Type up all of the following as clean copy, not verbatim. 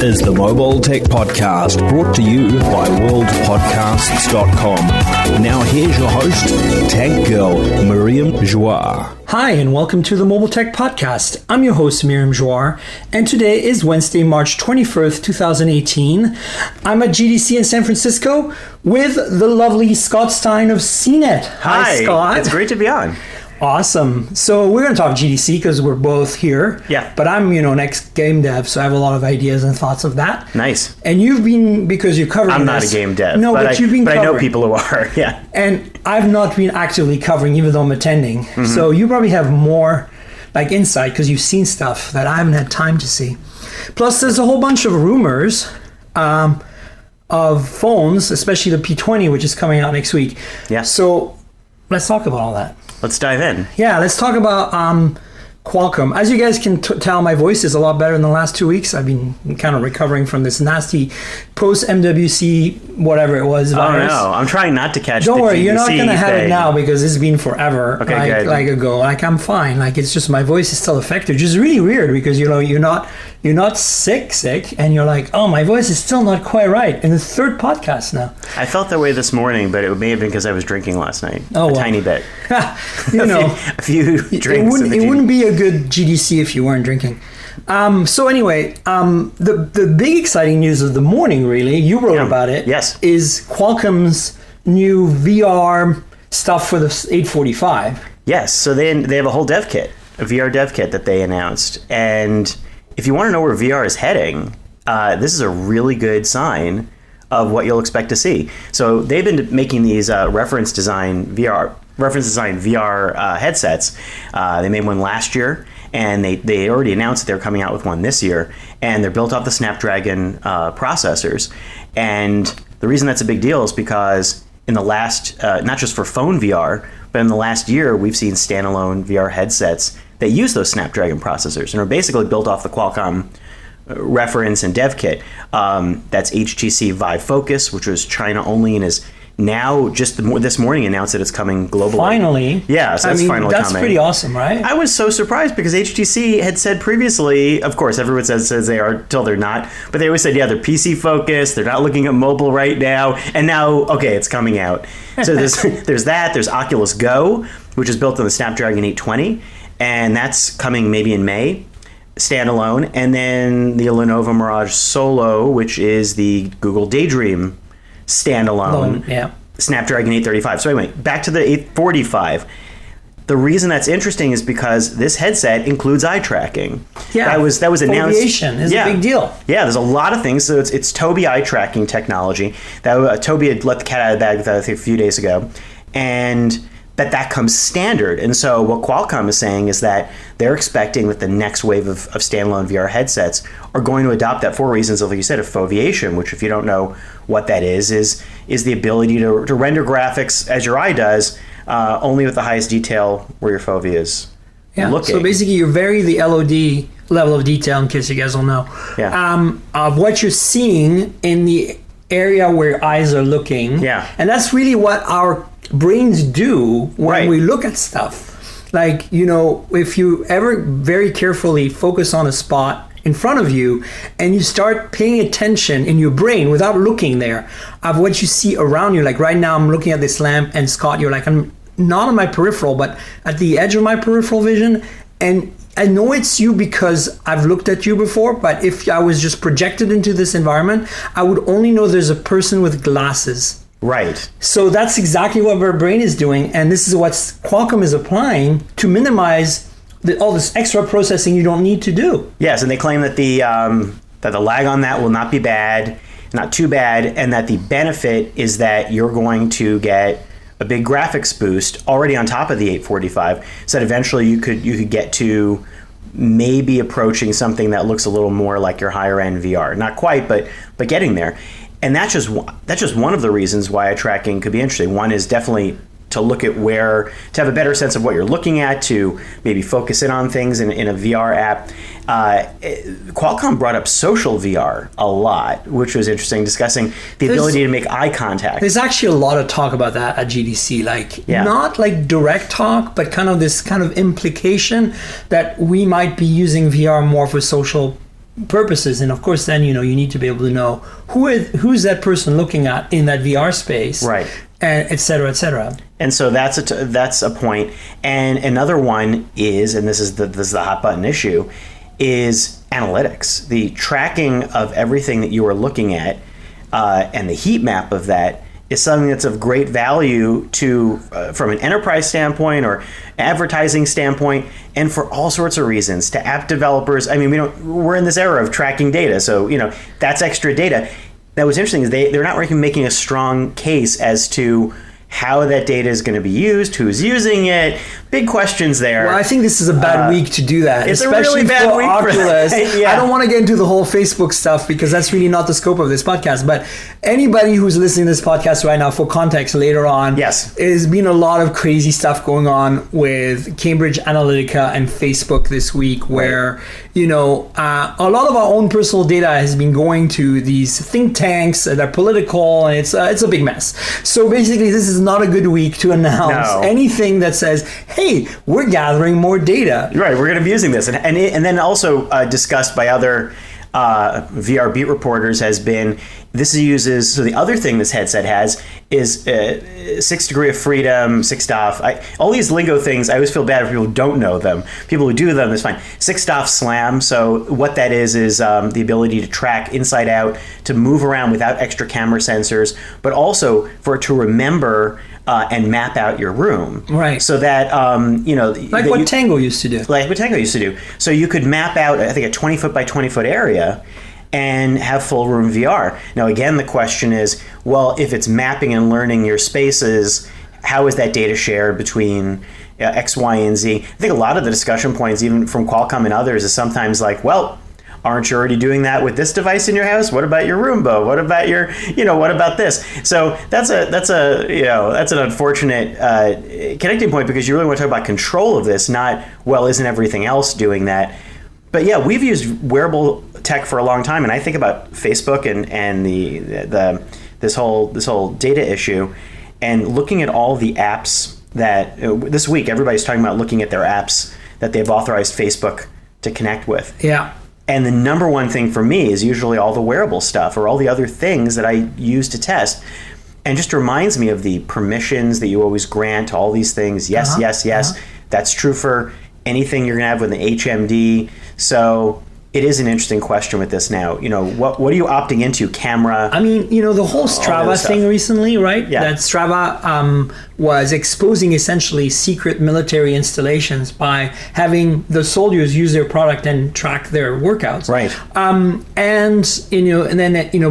is the Mobile Tech Podcast, brought to you by worldpodcasts.com. Now here's your host, Tech Girl, Miriam Joire. Hi, and welcome to the Mobile Tech Podcast. I'm your host, Miriam Joire, and today is Wednesday, March 21st, 2018. I'm at GDC in San Francisco with the lovely Scott Stein of CNET. Hi, Scott. It's great to be on. Awesome. So we're going to talk GDC because we're both here. Yeah. But I'm, next game dev, so I have a lot of ideas and thoughts of that. Nice. And you've been, because you're covering I'm not this. a game dev. No, but you've been But covering. I know people who are, yeah. And I've not been actively covering, even though I'm attending. Mm-hmm. So you probably have more insight because you've seen stuff that I haven't had time to see. Plus, there's a whole bunch of rumors of phones, especially the P20, which is coming out next week. Yeah. So let's talk about all that. Let's dive in. Yeah, let's talk about Qualcomm. As you guys can tell, my voice is a lot better in the last 2 weeks. I've been kind of recovering from this nasty post-MWC, whatever it was, virus. Oh, no. I'm trying not to catch Don't the worry, GDC you're not going to have it thing. now because it's been forever. Okay, good. Ago. I'm fine. It's just my voice is still affected, which is really weird because, you're not sick, and you're like, oh, my voice is still not quite right. And the third podcast now. I felt that way this morning, but it may have been because I was drinking last night. Oh, a well. tiny bit. a few drinks. It wouldn't be a good GDC if you weren't drinking. So anyway, the big exciting news of the morning, really, you wrote about it, yes, is Qualcomm's new VR stuff for the 845. Yes, so they have a whole dev kit, a VR dev kit that they announced. And if you want to know where VR is heading, this is a really good sign of what you'll expect to see. So they've been making these reference design VR headsets. They made one last year, and they already announced that they're coming out with one this year, and they're built off the Snapdragon processors. And the reason that's a big deal is because in the last, not just for phone VR, but in the last year, we've seen standalone VR headsets that use those Snapdragon processors and are basically built off the Qualcomm reference and dev kit. That's HTC Vive Focus, which was China only and is now just this morning announced that it's coming globally. Finally. Yeah, so that's finally that's coming. pretty awesome, right? I was so surprised because HTC had said previously, of course, everyone says they are till they're not, but they always said, yeah, they're PC focused, they're not looking at mobile right now, and now, okay, it's coming out. So there's that, there's Oculus Go, which is built on the Snapdragon 820, and that's coming maybe in May, standalone, and then the Lenovo Mirage Solo, which is the Google Daydream standalone, Snapdragon 835. So anyway, back to the 845. The reason that's interesting is because this headset includes eye tracking. Yeah, that was announced. Foveation is a big deal. Yeah, there's a lot of things. So it's Tobii eye tracking technology that Tobii had let the cat out of the bag with that, I think, a few days ago, and that comes standard. And so what Qualcomm is saying is that they're expecting that the next wave of standalone VR headsets are going to adopt that for reasons of, like you said, of foveation, which, if you don't know what that is the ability to render graphics as your eye does, only with the highest detail where your fovea is looking. So basically you vary the LOD, level of detail, in case you guys don't know, of what you're seeing in the area where your eyes are looking. Yeah. And that's really what our brains do when we look at stuff. If you ever very carefully focus on a spot in front of you and you start paying attention in your brain without looking there of what you see around you, like right now I'm looking at this lamp, and Scott, you're like, I'm not on my peripheral but at the edge of my peripheral vision, and I know it's you because I've looked at you before, but if I was just projected into this environment, I would only know there's a person with glasses. Right. So that's exactly what our brain is doing, and this is what Qualcomm is applying to minimize all this extra processing you don't need to do. Yes, and they claim that the lag on that will not be bad, not too bad, and that the benefit is that you're going to get a big graphics boost already on top of the 845, so that eventually you could get to maybe approaching something that looks a little more like your higher end VR. Not quite, but getting there. And that's just one of the reasons why eye tracking could be interesting. One is definitely to look at to have a better sense of what you're looking at, to maybe focus in on things in a VR app. Qualcomm brought up social VR a lot, which was interesting, discussing the ability to make eye contact. There's actually a lot of talk about that at GDC, not like direct talk, but kind of this kind of implication that we might be using VR more for social purposes. And of course, then, you need to be able to know who's that person looking at in that VR space. Right. And et cetera, et cetera. And so that's a point. And another one is, and this is the hot button issue, is analytics. The tracking of everything that you are looking at and the heat map of that is something that's of great value to from an enterprise standpoint or advertising standpoint, and for all sorts of reasons. To app developers, I mean, we're in this era of tracking data, so that's extra data. Now, what's interesting is they're not really making a strong case as to how that data is going to be used, who's using it. Big questions there. Well, I think this is a bad week to do that. It's especially a really bad for week Oculus. for that. Yeah. I don't want to get into the whole Facebook stuff because that's really not the scope of this podcast. But anybody who's listening to this podcast right now, for context, later on, yes, there's been a lot of crazy stuff going on with Cambridge Analytica and Facebook this week, where a lot of our own personal data has been going to these think tanks that are political, and it's a big mess. So basically, this is not a good week to announce anything that says, hey, we're gathering more data. Right, we're going to be using this. And then also discussed by other VR beat reporters has been, so the other thing this headset has is 6 degree of freedom, 6DoF. All these lingo things, I always feel bad if people don't know them. People who do them, it's fine. 6DoF SLAM, so what that is the ability to track inside out, to move around without extra camera sensors, but also for it to remember and map out your room. Right. So that, Like what Tango used to do. Like what Tango used to do. So you could map out, I think, a 20 foot by 20 foot area and have full room VR. Now, again, the question is, well, if it's mapping and learning your spaces, how is that data shared between X, Y, and Z? I think a lot of the discussion points, even from Qualcomm and others, is sometimes like, well, aren't you already doing that with this device in your house? What about your Roomba? What about what about this? So that's an unfortunate connecting point, because you really want to talk about control of this, not, well, isn't everything else doing that? But yeah, we've used wearable tech for a long time, and I think about Facebook and this whole data issue, and looking at all the apps that this week everybody's talking about, looking at their apps that they've authorized Facebook to connect with. Yeah. And the number one thing for me is usually all the wearable stuff or all the other things that I use to test. And just reminds me of the permissions that you always grant to all these things. Yes, yes. That's true for anything you're going to have with an HMD. So it is an interesting question with this now. What are you opting into? Camera? I mean, the whole Strava thing recently, right? Yeah. That Strava was exposing essentially secret military installations by having the soldiers use their product and track their workouts. Right. And then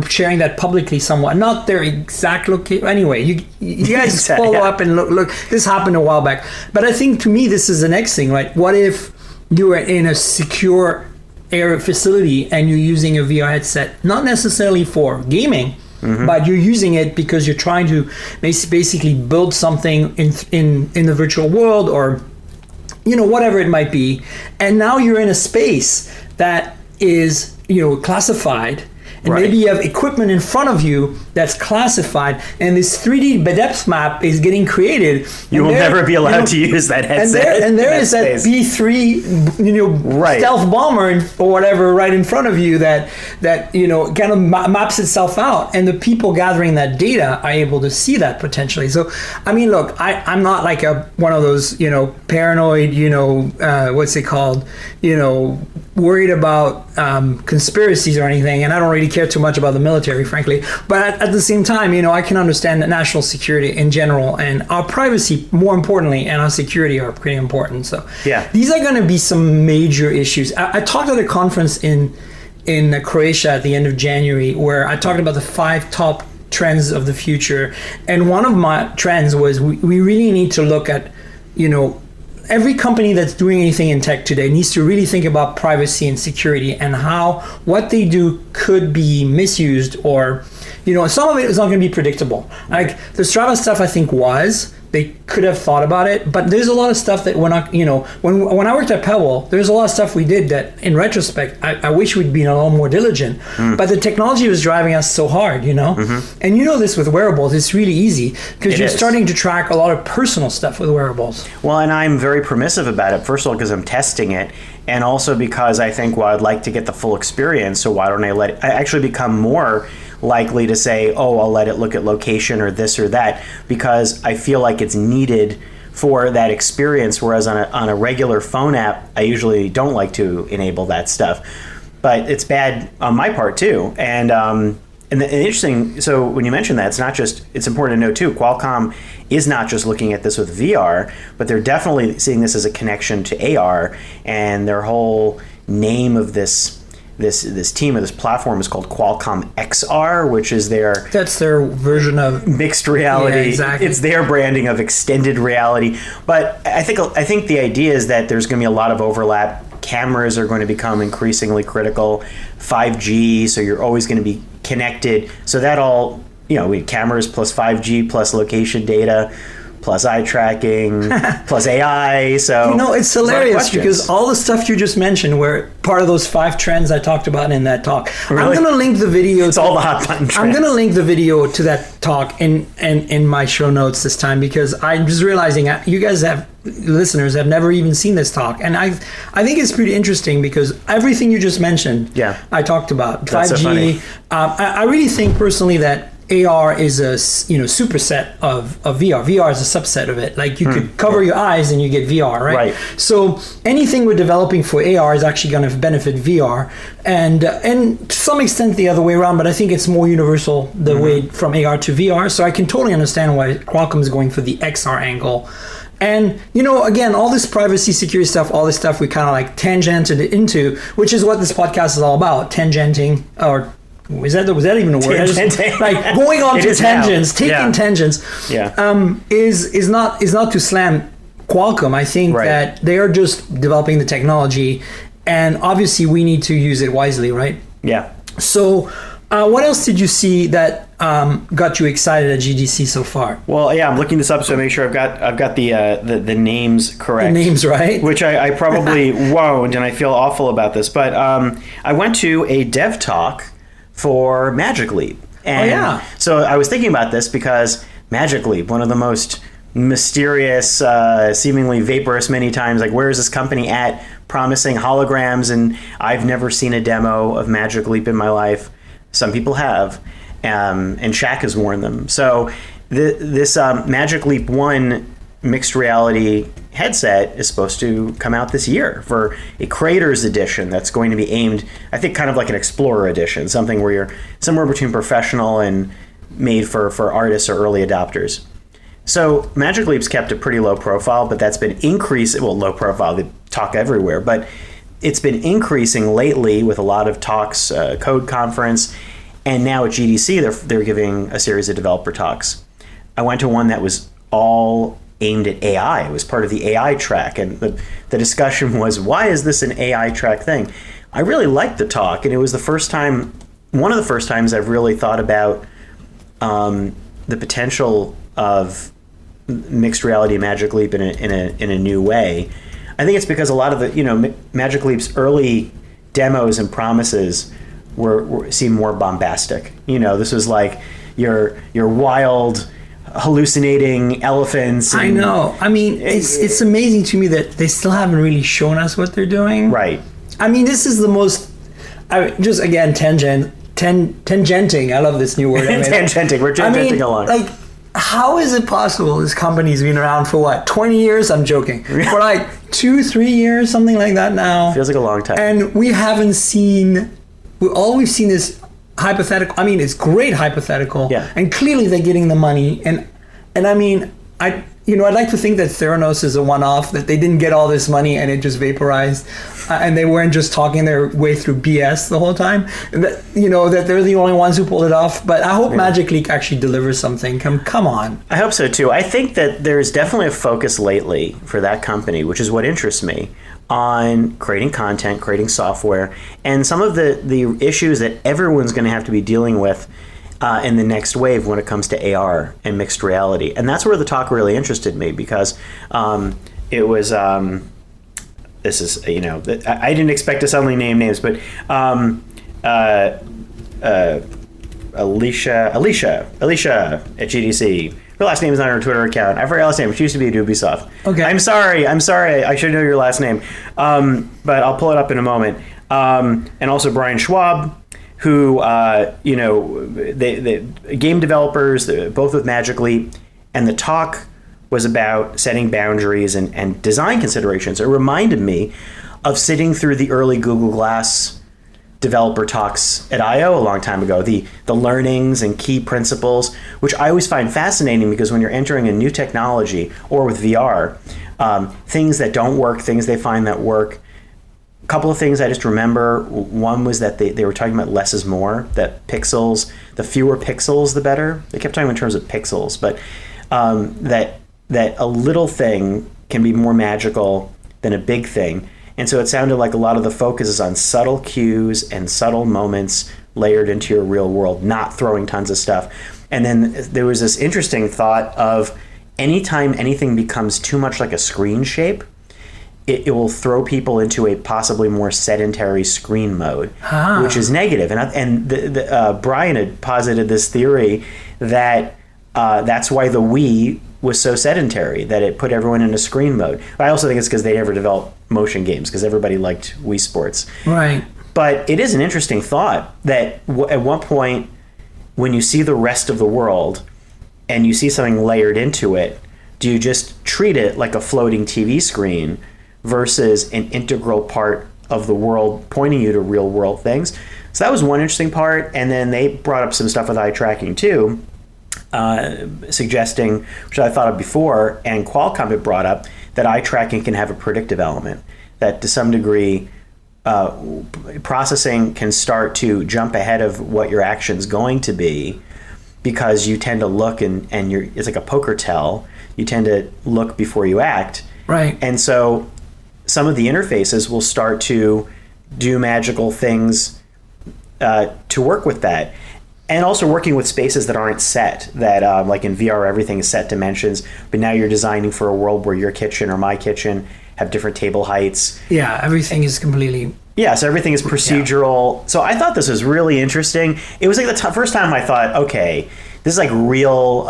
sharing that publicly somewhat, not their exact location. Anyway, you guys follow up and look. This happened a while back, but I think to me this is the next thing, right? What if you are in a secure air facility and you're using a VR headset, not necessarily for gaming, but you're using it because you're trying to basically build something in the virtual world, or whatever it might be, and now you're in a space that is classified, and maybe you have equipment in front of you that's classified, and this 3D depth map is getting created. You will never be allowed to use that headset. And there is that B3, stealth bomber or whatever right in front of you that kind of maps itself out, and the people gathering that data are able to see that potentially. So, I mean, look, I'm not like one of those paranoid, what's it called, worried about conspiracies or anything, and I don't really care too much about the military, frankly. But at the same time, I can understand that national security in general and our privacy, more importantly, and our security are pretty important. So yeah, these are going to be some major issues. I talked at a conference in Croatia at the end of January, where I talked about the 5 top trends of the future, and one of my trends was we really need to look at every company that's doing anything in tech today needs to really think about privacy and security, and how what they do could be misused, or some of it is not going to be predictable. Like the Strava stuff, I think they could have thought about it, but there's a lot of stuff that we're not, when I worked at Pebble, there's a lot of stuff we did that in retrospect, I wish we'd been a little more diligent, but the technology was driving us so hard, and this with wearables, it's really easy because you're starting to track a lot of personal stuff with wearables. Well, and I'm very permissive about it. First of all, because I'm testing it, and also because I think, well, I'd like to get the full experience, so why don't I actually become more likely to say, oh, I'll let it look at location or this or that, because I feel like it's needed for that experience, whereas on a regular phone app, I usually don't like to enable that stuff. But it's bad on my part too. And interesting, so when you mention that, it's important to know too, Qualcomm is not just looking at this with VR, but they're definitely seeing this as a connection to AR, and their whole name of this team, of this platform, is called Qualcomm XR, which is that's their version of mixed reality. Yeah, exactly. It's their branding of extended reality. But I think the idea is that there's going to be a lot of overlap. Cameras are going to become increasingly critical. 5G, so you're always going to be connected. So that all, we cameras plus 5G plus location data plus eye tracking, plus AI. So it's hilarious because all the stuff you just mentioned were part of those 5 trends I talked about in that talk. Really? I'm going to link the video. It's all the hot button trends. I'm going to link the video to that talk in my show notes this time, because I'm just realizing you guys listeners have never even seen this talk, and I think it's pretty interesting because everything you just mentioned, I talked about. That's 5G. So funny. I really think personally that AR is a superset of VR. VR is a subset of it. Like you could cover your eyes and you get VR, right? So anything we're developing for AR is actually going to benefit VR, and to some extent the other way around. But I think it's more universal the way from AR to VR. So I can totally understand why Qualcomm is going for the XR angle. And, again, all this privacy, security stuff, all this stuff we kind of like tangented into, which is what this podcast is all about, tangenting, or was that even a word? Like going on to tangents, taking tangents, is not to slam Qualcomm. I think that they are just developing the technology, and obviously we need to use it wisely, right? Yeah. So what else did you see that got you excited at GDC so far? Well, I'm looking this up so I make sure I've got the names correct. The names right, which I probably won't, and I feel awful about this. But I went to a dev talk for Magic Leap, and so I was thinking about this because Magic Leap, one of the most mysterious, seemingly vaporous many times, like where is this company at, promising holograms, and I've never seen a demo of Magic Leap in my life. Some people have, and Shaq has worn them. So this Magic Leap 1 mixed reality headset is supposed to come out this year for a Creators Edition that's going to be aimed, I think, kind of like an Explorer Edition, something where you're somewhere between professional and made for artists or early adopters. So Magic Leap's kept a pretty low profile, but that's been increasing. Well, low profile, they talk everywhere, but it's been increasing lately with a lot of talks, Code Conference, and now at GDC, they're giving a series of developer talks. I went to one that was all aimed at AI. It was part of the AI track, and the discussion was, why is this an AI track thing? I really liked the talk, and it was one of the first times I've really thought about the potential of mixed reality Magic Leap in a new way. I think it's because a lot of the Magic Leap's early demos and promises seem more bombastic. This was like your wild hallucinating elephants. I know. I mean, it's amazing to me that they still haven't really shown us what they're doing. Right. I mean, this is the most. Just again, tangent tangenting. I love this new word. Tangenting. We're tangenting along. Like, how is it possible this company's been around for what, 20 years? I'm joking. For like 2-3 years, something like that now. Feels like a long time. And we haven't seen, all we've seen is hypothetical. I mean, it's great hypothetical. Yeah. And clearly they're getting the money. And I mean, I'd like to think that Theranos is a one-off, that they didn't get all this money and it just vaporized, and they weren't just talking their way through BS the whole time. That they're the only ones who pulled it off. But I hope Magic Leap actually delivers something. Come on. I hope so too. I think that there's definitely a focus lately for that company, which is what interests me, on creating content, creating software, and some of the issues that everyone's going to have to be dealing with in the next wave when it comes to AR and mixed reality. And that's where the talk really interested me, because it was, this is, I didn't expect to suddenly name names, but Alicia at GDC Her last name is on her Twitter account. I forgot her last name. She used to be at Ubisoft. Okay. I'm sorry. I should know your last name. But I'll pull it up in a moment. And also Brian Schwab, who, the game developers, both with Magic Leap, and the talk was about setting boundaries and design considerations. It reminded me of sitting through the early Google Glass developer talks at I/O a long time ago, the learnings and key principles, which I always find fascinating because when you're entering a new technology, or with VR, things that don't work, things they find that work. A couple of things I just remember. One was that they were talking about less is more, that pixels, the fewer pixels, the better. They kept talking in terms of pixels, but that a little thing can be more magical than a big thing. And so it sounded like a lot of the focus is on subtle cues and subtle moments layered into your real world, not throwing tons of stuff. And then there was this interesting thought of anytime anything becomes too much like a screen shape, it will throw people into a possibly more sedentary screen mode, which is negative. And Brian had posited this theory that that's why the Wii was so sedentary, that it put everyone in a screen mode. I also think it's because they never developed motion games, because everybody liked Wii Sports. Right. But it is an interesting thought that at one point, when you see the rest of the world and you see something layered into it, do you just treat it like a floating TV screen versus an integral part of the world pointing you to real world things? So that was one interesting part. And then they brought up some stuff with eye tracking too, suggesting, which I thought of before, and Qualcomm had brought up, that eye tracking can have a predictive element, that to some degree processing can start to jump ahead of what your action's going to be, because you tend to look and it's like a poker tell. You tend to look before you act. Right. And so some of the interfaces will start to do magical things to work with that. And also working with spaces that aren't set, that like in VR, everything is set dimensions, but now you're designing for a world where your kitchen or my kitchen have different table heights. Yeah, everything is completely... Yeah, so everything is procedural. Yeah. So I thought this was really interesting. It was like the first time I thought, okay, this is like real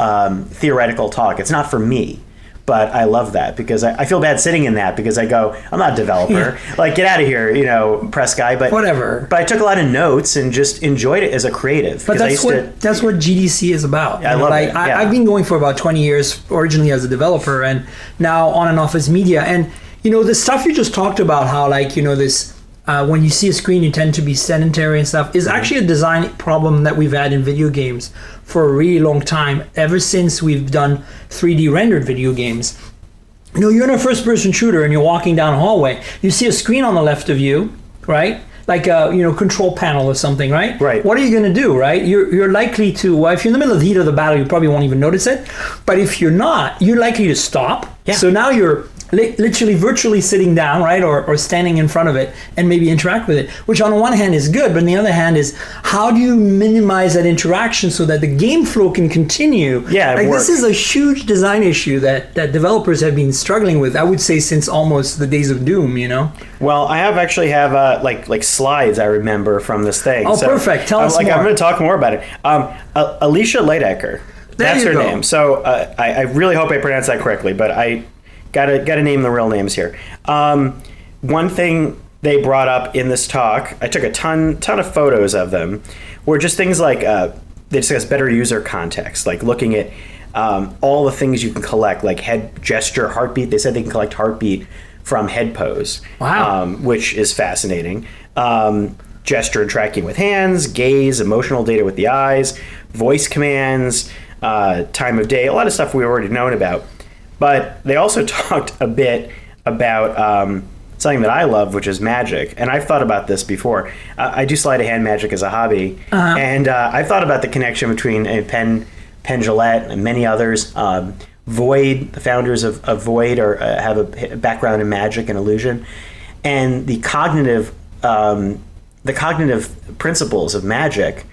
theoretical talk. It's not for me. But I love that, because I feel bad sitting in that, because I go, I'm not a developer. Like, get out of here, press guy. But whatever. But I took a lot of notes and just enjoyed it as a creative. But that's what GDC is about. Yeah, I love it. Yeah. I've been going for about 20 years, originally as a developer, and now on and off as media. And the stuff you just talked about, how this. When you see a screen, you tend to be sedentary and stuff, is actually a design problem that we've had in video games for a really long time, ever since we've done 3D rendered video games. You're in a first-person shooter and you're walking down a hallway. You see a screen on the left of you, right? Like a control panel or something, right? Right. What are you going to do, right? You're likely to, well, if you're in the middle of the heat of the battle, you probably won't even notice it. But if you're not, you're likely to stop. Yeah. So now you're literally virtually sitting down, right, or standing in front of it and maybe interact with it, which on the one hand is good, but on the other hand is, how do you minimize that interaction so that the game flow can continue? Yeah, this is a huge design issue that developers have been struggling with, I would say, since almost the days of Doom, Well, I actually have like slides I remember from this thing. Oh, so perfect. Tell us more. I'm going to talk more about it. Alicia Leidecker, that's her name. So I really hope I pronounced that correctly, but I Gotta name the real names here. One thing they brought up in this talk, I took a ton of photos of them, were just things like they discuss better user context, like looking at all the things you can collect, like head gesture, heartbeat. They said they can collect heartbeat from head pose, which is fascinating. Gesture and tracking with hands, gaze, emotional data with the eyes, voice commands, time of day, a lot of stuff we've already known about. But they also talked a bit about something that I love, which is magic. And I've thought about this before. I do sleight of hand magic as a hobby. And I've thought about the connection between Penn Jillette and many others. Void, the founders of Void, have a background in magic and illusion. And the cognitive principles of magic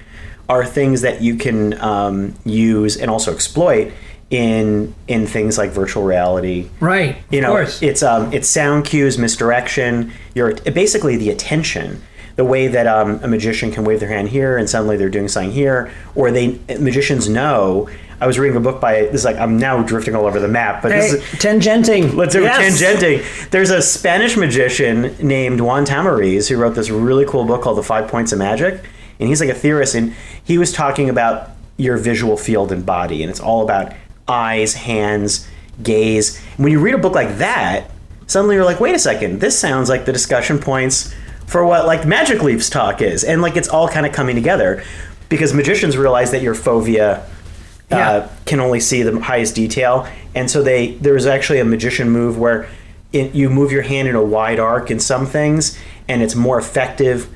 are things that you can use and also exploit in things like virtual reality. Right, of course. It's sound cues, misdirection, basically the attention, the way that a magician can wave their hand here and suddenly they're doing something here, or magicians know I was reading a book by this. Like I'm now drifting all over the map, but this is tangenting. Let's do tangentiting. There's a Spanish magician named Juan Tamariz who wrote this really cool book called The 5 Points of Magic, and he's like a theorist, and he was talking about your visual field and body, and it's all about eyes, hands, gaze. When you read a book like that, suddenly you're like, wait a second, this sounds like the discussion points for what like Magic Leap's talk is, and like it's all kind of coming together because magicians realize that your fovea can only see the highest detail, and so there's actually a magician move where you move your hand in a wide arc in some things, and it's more effective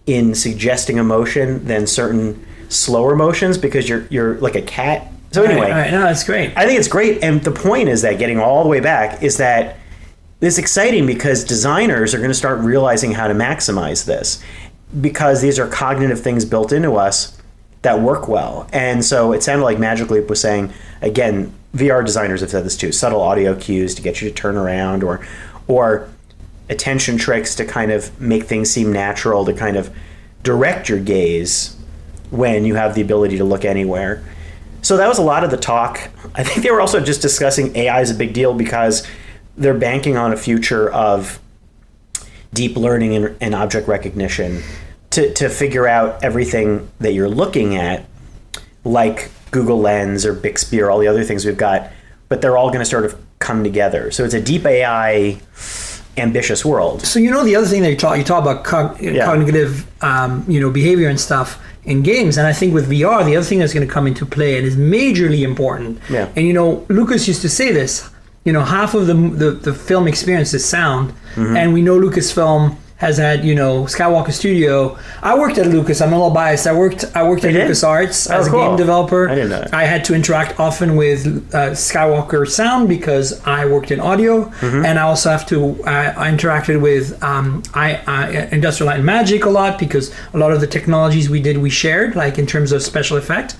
in suggesting emotion than certain slower motions because you're like a cat. So anyway, right. No, that's great. I think it's great, and the point is that getting all the way back is that it's exciting because designers are going to start realizing how to maximize this because these are cognitive things built into us that work well. And so it sounded like Magic Leap was saying, again, VR designers have said this too, subtle audio cues to get you to turn around or attention tricks to kind of make things seem natural, to kind of direct your gaze when you have the ability to look anywhere. So that was a lot of the talk. I think they were also just discussing AI is a big deal because they're banking on a future of deep learning and object recognition to figure out everything that you're looking at, like Google Lens or Bixby or all the other things we've got, but they're all going to sort of come together. So it's a deep AI ambitious world. So the other thing that you talk about cognitive behavior and stuff in games, and I think with VR, the other thing that's going to come into play and is majorly important. Yeah. And Lucas used to say this. Half of the film experience is sound, and we know Lucasfilm has had Skywalker Studio. I worked at Lucas. I'm a little biased. I worked at LucasArts as a game developer. I didn't know that. I had to interact often with Skywalker sound because I worked in audio, and I also have to. I interacted with Industrial Light and Magic a lot because a lot of the technologies we shared, like in terms of special effect.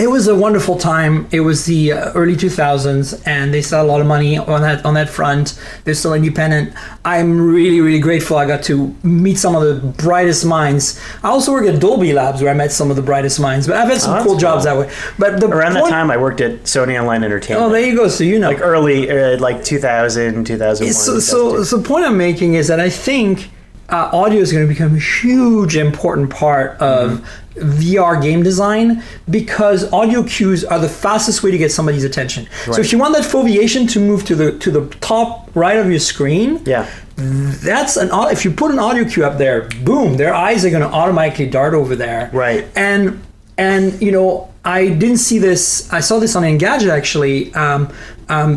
It was a wonderful time. It was the early 2000s, and they still had a lot of money on that front. They're still independent. I'm really, really grateful I got to meet some of the brightest minds. I also worked at Dolby Labs, where I met some of the brightest minds. But I've had some cool jobs that way. But around that time, I worked at Sony Online Entertainment. Oh, there you go. So like early, like 2000, 2001. So the point I'm making is that I think audio is going to become a huge, important part of VR game design because audio cues are the fastest way to get somebody's attention. Right. So if you want that foveation to move to the top right of your screen, if you put an audio cue up there, boom, their eyes are going to automatically dart over there. Right. And I didn't see this. I saw this on Engadget actually.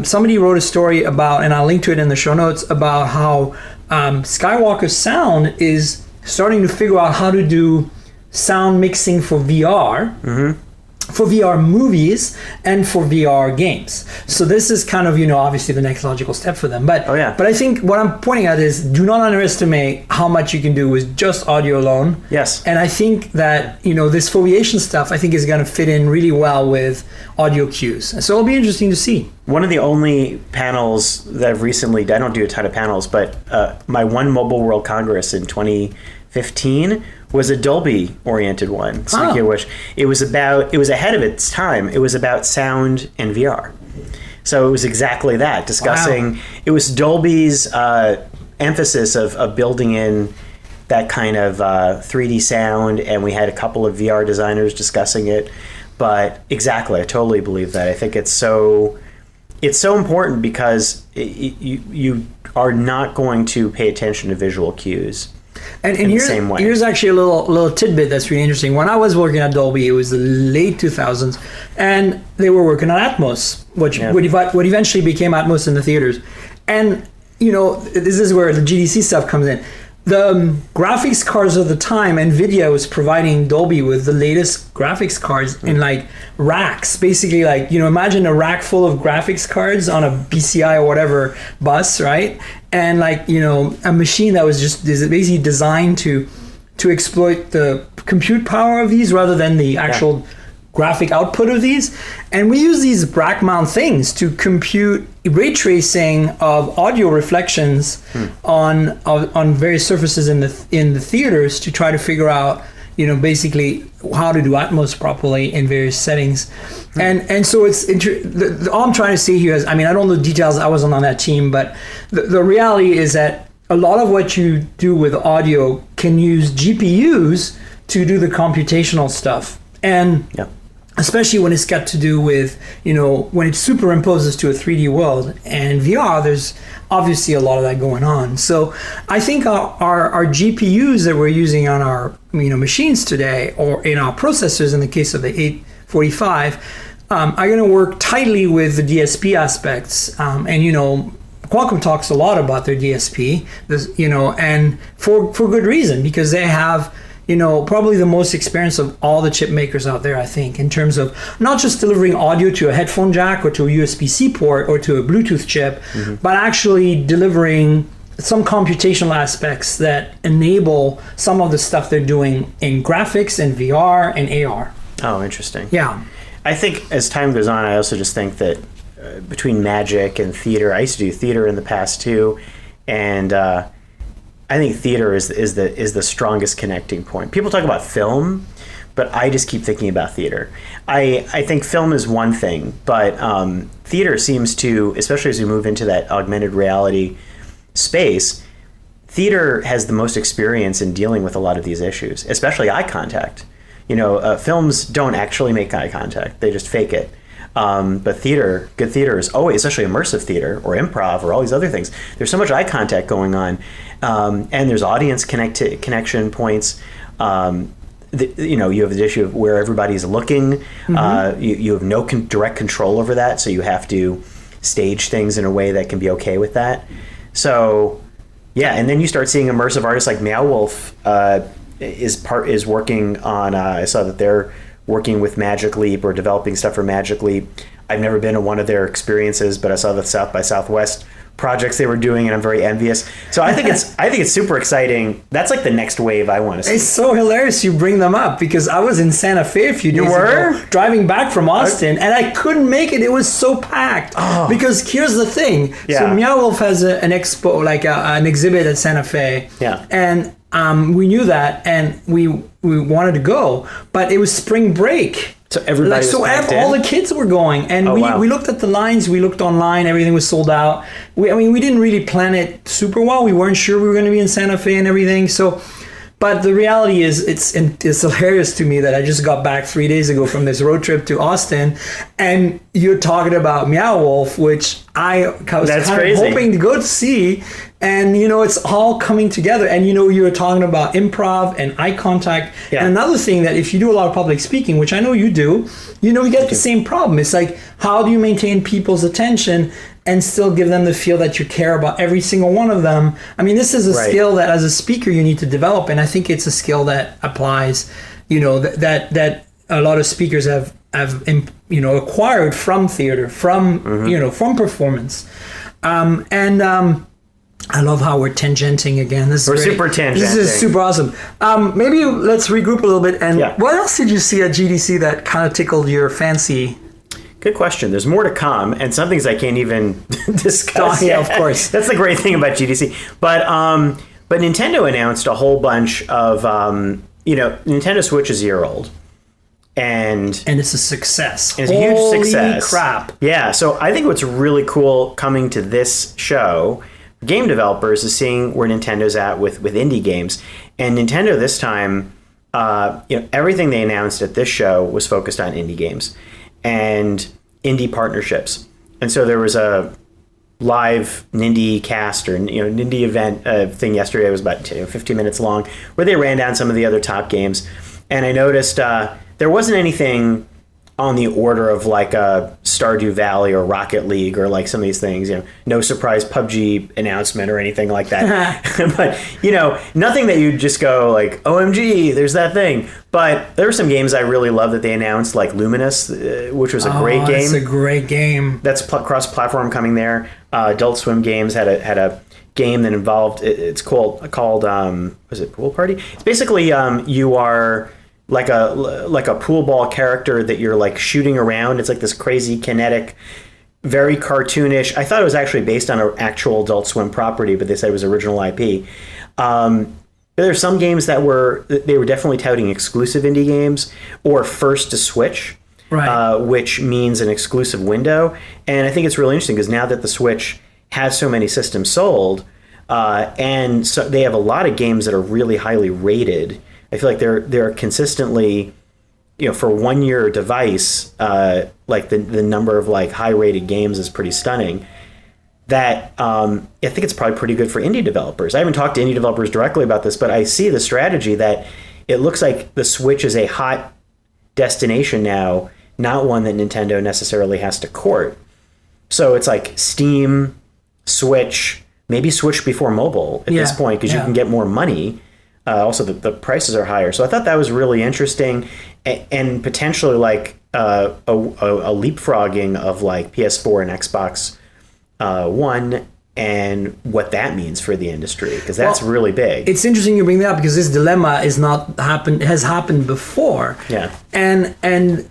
Somebody wrote a story about, and I'll link to it in the show notes, about how Skywalker Sound is starting to figure out how to do sound mixing for VR, for VR movies, and for VR games. So this is kind of, obviously the next logical step for them. But but I think what I'm pointing at is do not underestimate how much you can do with just audio alone. Yes. And I think that, this foveation stuff, I think is going to fit in really well with audio cues. So it'll be interesting to see. One of the only panels that I've recently, I don't do a ton of panels, but my One Mobile World Congress in 2015 was a Dolby-oriented one. Speaking of which, it was ahead of its time. It was about sound and VR. So it was exactly that, discussing, it was Dolby's emphasis of building in that kind of 3D sound, and we had a couple of VR designers discussing it. But exactly, I totally believe that. I think it's so important because you are not going to pay attention to visual cues. And here's actually a little tidbit that's really interesting. When I was working at Dolby, it was the late 2000s, and they were working on Atmos, which what eventually became Atmos in the theaters. And this is where the GDC stuff comes in. The graphics cards of the time, NVIDIA was providing Dolby with the latest graphics cards in like racks. Basically, like, imagine a rack full of graphics cards on a BCI or whatever bus, right? And like, a machine that was just basically designed to exploit the compute power of these rather than the actual graphic output of these. And we use these rack mount things to compute ray tracing of audio reflections on various surfaces in the theaters to try to figure out basically how to do Atmos properly in various settings. And so it's all I'm trying to say here is, I mean, I don't know the details, I wasn't on that team, but the reality is that a lot of what you do with audio can use GPUs to do the computational stuff. And especially when it's got to do with, when it superimposes to a 3D world and VR, there's obviously a lot of that going on. So I think our GPUs that we're using on our machines today, or in our processors in the case of the 845, are going to work tightly with the DSP aspects. And Qualcomm talks a lot about their DSP, and for good reason, because they have probably the most experience of all the chip makers out there, I think, in terms of not just delivering audio to a headphone jack or to a USB-C port or to a Bluetooth chip, but actually delivering some computational aspects that enable some of the stuff they're doing in graphics and VR and AR. Oh, interesting. Yeah. I think as time goes on, I also just think that between magic and theater, I used to do theater in the past too, and I think theater is the strongest connecting point. People talk about film, but I just keep thinking about theater. I think film is one thing, but theater seems to, especially as we move into that augmented reality space, theater has the most experience in dealing with a lot of these issues, especially eye contact. Films don't actually make eye contact; they just fake it. But good theater is always, especially immersive theater or improv or all these other things. There's so much eye contact going on, and there's audience connection points. You have the issue of where everybody's looking. You have no direct control over that, so you have to stage things in a way that can be okay with that. So, yeah, and then you start seeing immersive artists like Meow Wolf is working on. I saw that they're working with Magic Leap or developing stuff for Magic Leap. I've never been to one of their experiences, but I saw the South by Southwest projects they were doing, and I'm very envious. So I think it's super exciting. That's like the next wave I want to see. It's so hilarious you bring them up, because I was in Santa Fe a few days ago, driving back from Austin, and I couldn't make it. It was so packed. Oh. Because here's the thing. Yeah. So Meow Wolf has an expo, like an exhibit at Santa Fe. Yeah. And we knew that, and we wanted to go, but it was spring break. So everybody was packed in? All the kids were going, and we looked at the lines, we looked online, everything was sold out. We didn't really plan it super well. We weren't sure we were going to be in Santa Fe and everything. So, but the reality is, it's hilarious to me that I just got back 3 days ago from this road trip to Austin, and you're talking about Meow Wolf, which I was hoping to go to see. And, it's all coming together. And, you were talking about improv and eye contact. Yeah. And another thing that if you do a lot of public speaking, which I know you do, you get the same problem. It's like, how do you maintain people's attention and still give them the feel that you care about every single one of them? I mean, this is a skill that as a speaker you need to develop. And I think it's a skill that applies, that a lot of speakers have acquired from theater, from, from performance. I love how we're tangenting again. We're super tangenting. This is super awesome. Maybe let's regroup a little bit. And what else did you see at GDC that kind of tickled your fancy? Good question. There's more to come, and some things I can't even discuss. Yeah, of course. That's the great thing about GDC. But Nintendo announced a whole bunch of Nintendo Switch is a year old. And it's a success. It's a huge success. Holy crap. Yeah, so I think what's really cool coming to this show, game developers, is seeing where Nintendo's at with indie games. And Nintendo this time, everything they announced at this show was focused on indie games and indie partnerships. And so there was a live Nindy cast or Nindy event thing yesterday. It was about 15 minutes long, where they ran down some of the other top games. And I noticed there wasn't anything on the order of like a Stardew Valley or Rocket League or like some of these things, no surprise PUBG announcement or anything like that. But, nothing that you just go like, OMG, there's that thing. But there were some games I really love that they announced, like Luminous, which was a great game. It's a great game. That's cross-platform coming there. Adult Swim Games had a game that involved, it's called was it Pool Party? It's basically you are like a pool ball character that you're like shooting around. It's like this crazy kinetic, very cartoonish. I thought it was actually based on an actual Adult Swim property, but they said it was original IP. There's some games that they were definitely touting exclusive indie games or first to Switch, right. Which means an exclusive window. And I think it's really interesting because now that the Switch has so many systems sold, and so they have a lot of games that are really highly rated. I feel like they're consistently, for 1 year device, like the number of like high rated games is pretty stunning. That I think it's probably pretty good for indie developers. I haven't talked to indie developers directly about this, but I see the strategy that it looks like the Switch is a hot destination now, not one that Nintendo necessarily has to court. So it's like Steam, Switch, maybe Switch before mobile at this point because you can get more money. Also, the prices are higher. So I thought that was really interesting and potentially like a leapfrogging of like PS4 and Xbox One and what that means for the industry, because that's really big. It's interesting you bring that up because this dilemma has happened before. Yeah. And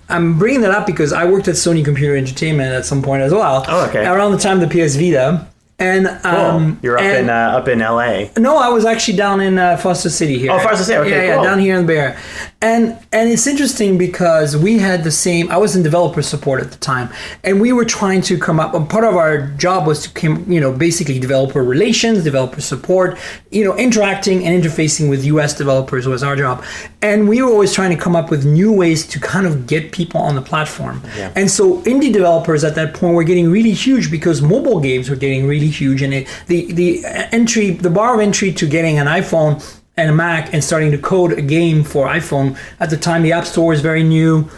I'm bringing that up because I worked at Sony Computer Entertainment at some point as well. Oh, okay. Around the time of the PS Vita. And cool. You're up in LA. No, I was actually down in Foster City here. Oh, Foster City. Okay, yeah, cool. Down here in the Bay Area. And it's interesting because we had the same. I was in developer support at the time, and we were trying to come up. Part of our job was to basically developer relations, developer support. Interacting and interfacing with US developers was our job, and we were always trying to come up with new ways to kind of get people on the platform. Yeah. And so indie developers at that point were getting really huge because mobile games were getting really huge, and the bar of entry to getting an iPhone and a Mac and starting to code a game for iPhone at the time the App Store was very new,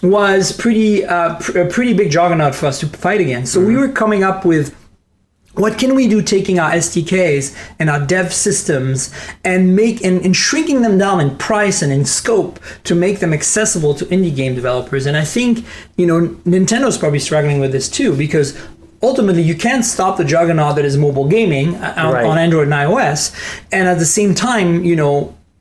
was a pretty big juggernaut for us to fight against. So we were coming up with what can we do taking our SDKs and our dev systems and shrinking them down in price and in scope to make them accessible to indie game developers. And I think Nintendo's probably struggling with this too, because ultimately, you can't stop the juggernaut that is mobile gaming on Android and iOS. And at the same time,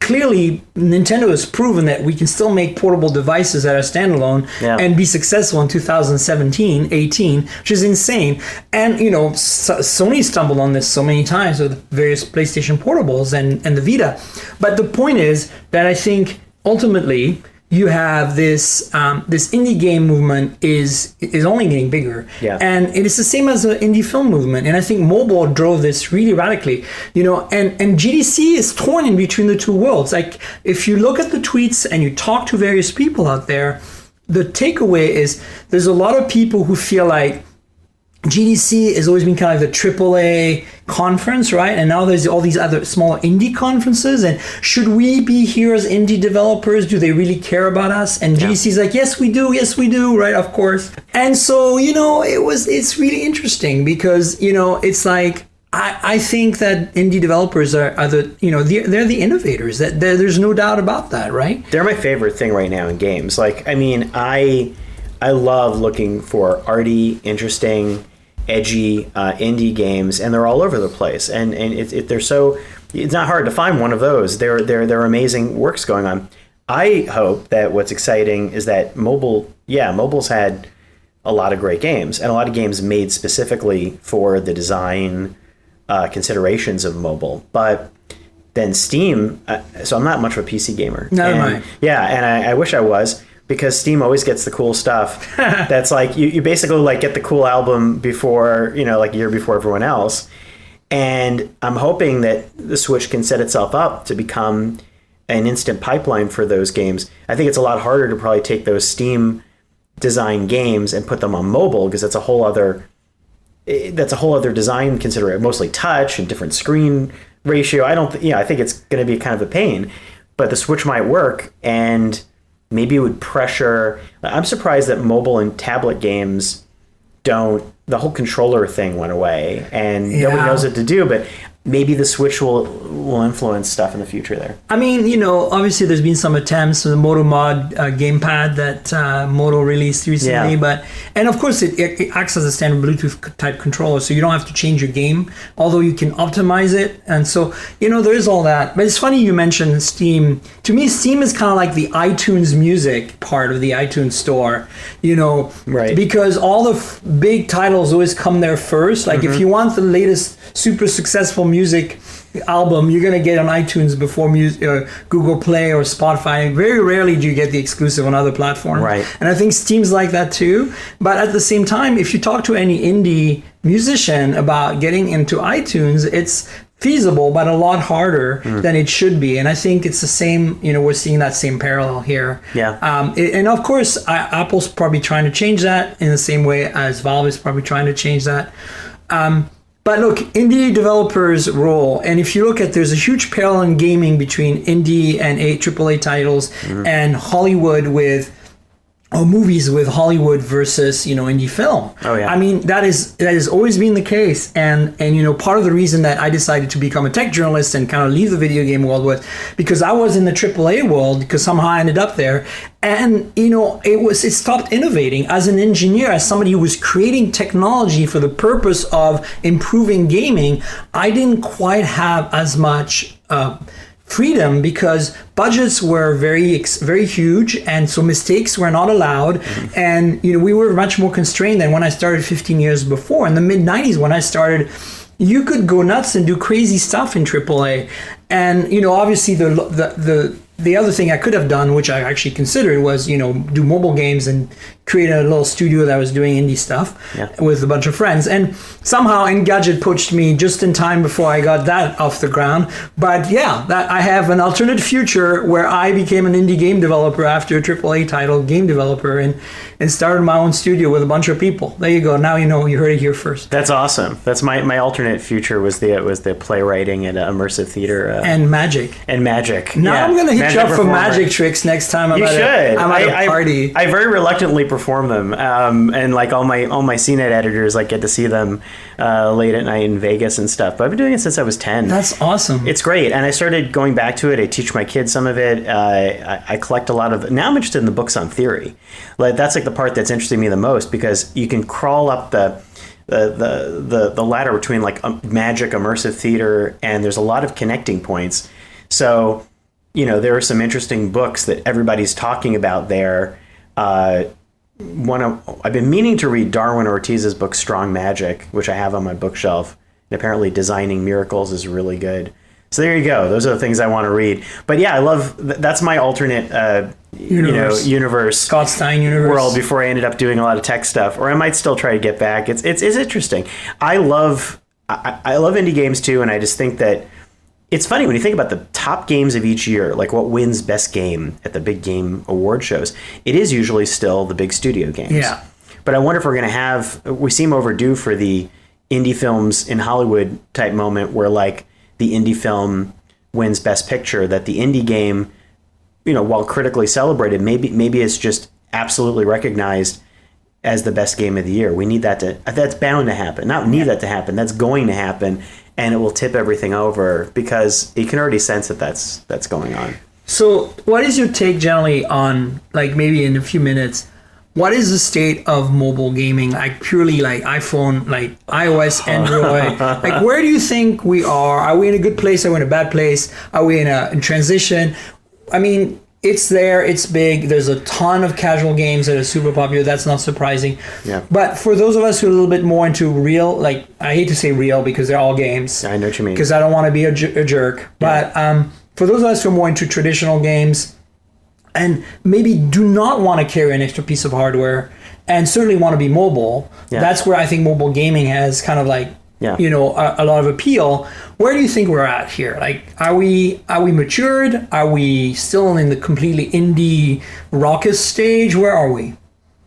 clearly Nintendo has proven that we can still make portable devices that are standalone and be successful in 2017, 18, which is insane. And, Sony stumbled on this so many times with various PlayStation portables and the Vita. But the point is that I think ultimately you have this indie game movement is only getting bigger, and it is the same as the indie film movement. And I think mobile drove this really radically, And GDC is torn in between the two worlds. Like if you look at the tweets and you talk to various people out there, the takeaway is there's a lot of people who feel like GDC has always been kind of the AAA conference, right? And now there's all these other smaller indie conferences. And should we be here as indie developers? Do they really care about us? And GDC's like, yes, we do, right? Of course. And so, it's really interesting because, it's like, I think that indie developers are they're the innovators. There's no doubt about that, right? They're my favorite thing right now in games. Like, I mean, I love looking for arty, interesting, edgy indie games, and they're all over the place. And it's not hard to find one of those. They're amazing works going on. I hope that what's exciting is that mobile's had a lot of great games, and a lot of games made specifically for the design considerations of mobile. But then Steam, so I'm not much of a PC gamer. Neither am I. Yeah, and I wish I was, because Steam always gets the cool stuff. That's like, you basically like get the cool album before, like a year before everyone else. And I'm hoping that the Switch can set itself up to become an instant pipeline for those games. I think it's a lot harder to probably take those Steam design games and put them on mobile, because that's a whole other design consideration, mostly touch and different screen ratio. I think it's going to be kind of a pain, but the Switch might work, and maybe it would pressure. I'm surprised that mobile and tablet games the whole controller thing went away, and nobody knows what to do, but maybe the Switch will influence stuff in the future there. I mean, obviously there's been some attempts, the Moto Mod gamepad that Moto released recently, and of course it acts as a standard Bluetooth type controller, so you don't have to change your game, although you can optimize it. And so, there is all that. But it's funny you mentioned Steam. To me, Steam is kind of like the iTunes music part of the iTunes store, right? Because all the big titles always come there first. Like if you want the latest super successful music album you're going to get on iTunes before Google Play or Spotify. Very rarely do you get the exclusive on other platforms. Right. And I think Steam's like that too. But at the same time, if you talk to any indie musician about getting into iTunes, it's feasible, but a lot harder than it should be. And I think it's the same, we're seeing that same parallel here. Yeah. And of course, Apple's probably trying to change that in the same way as Valve is probably trying to change that. But look, indie developers' role, and if you look at, there's a huge parallel in gaming between indie and AAA titles and Hollywood or movies with Hollywood versus, indie film. Oh, yeah. I mean, that has always been the case. And part of the reason that I decided to become a tech journalist and kind of leave the video game world was because I was in the AAA world, because somehow I ended up there. And, it stopped innovating. As an engineer, as somebody who was creating technology for the purpose of improving gaming, I didn't quite have as much freedom because budgets were very huge, and so mistakes were not allowed. And we were much more constrained than when I started 15 years before. In the mid 90s when I started, you could go nuts and do crazy stuff in AAA. And obviously the other thing I could have done, which I actually considered, was do mobile games and create a little studio that was doing indie stuff with a bunch of friends. And somehow Engadget poached me just in time before I got that off the ground. But yeah, that I have an alternate future where I became an indie game developer after a AAA title game developer and started my own studio with a bunch of people. There you go. Now you heard it here first. That's awesome. That's my alternate future was the playwriting and immersive theater and magic. Now I'm gonna hit you up for magic tricks next time I'm at a party. I very reluctantly perform them, and like all my CNET editors get to see them late at night in Vegas and stuff. But I've been doing it since I was 10. That's awesome. It's great, and I started going back to it. I teach my kids some of it. I collect a lot of. Now I'm interested in the books on theory. That's the part that's interesting me the most, because you can crawl up the ladder between magic, immersive theater, and there's a lot of connecting points. So, there are some interesting books that everybody's talking about there. I've been meaning to read Darwin Ortiz's book Strong Magic, which I have on my bookshelf. And apparently Designing Miracles is really good. So there you go. Those are the things I want to read. But yeah, I love that's my alternate universe, Scott Stein universe world before I ended up doing a lot of tech stuff, or I might still try to get back. It's interesting. I love indie games too, and I just think that it's funny when you think about the top games of each year, like what wins best game at the big game award shows. It is usually still the big studio games. Yeah. But I wonder if we're going to we seem overdue for the indie films in Hollywood type moment where the indie film wins best picture, that the indie game, while critically celebrated, maybe it's just absolutely recognized as the best game of the year. We need that's bound to happen. Not need that to happen. That's going to happen. And it will tip everything over because you can already sense that that's going on. So what is your take generally on, maybe in a few minutes, what is the state of mobile gaming, purely iPhone, iOS, Android? Where do you think we are? Are we in a good place? Are we in a bad place? Are we in transition? I mean, it's there, it's big. There's a ton of casual games that are super popular. That's not surprising. Yeah. But for those of us who are a little bit more into real, I hate to say real because they're all games. I know what you mean. Because I don't want to be a jerk. Yeah. But for those of us who are more into traditional games and maybe do not want to carry an extra piece of hardware and certainly want to be mobile, that's where I think mobile gaming has kind of a lot of appeal. Where do you think we're at here? Are we matured? Are we still in the completely indie raucous stage? Where are we?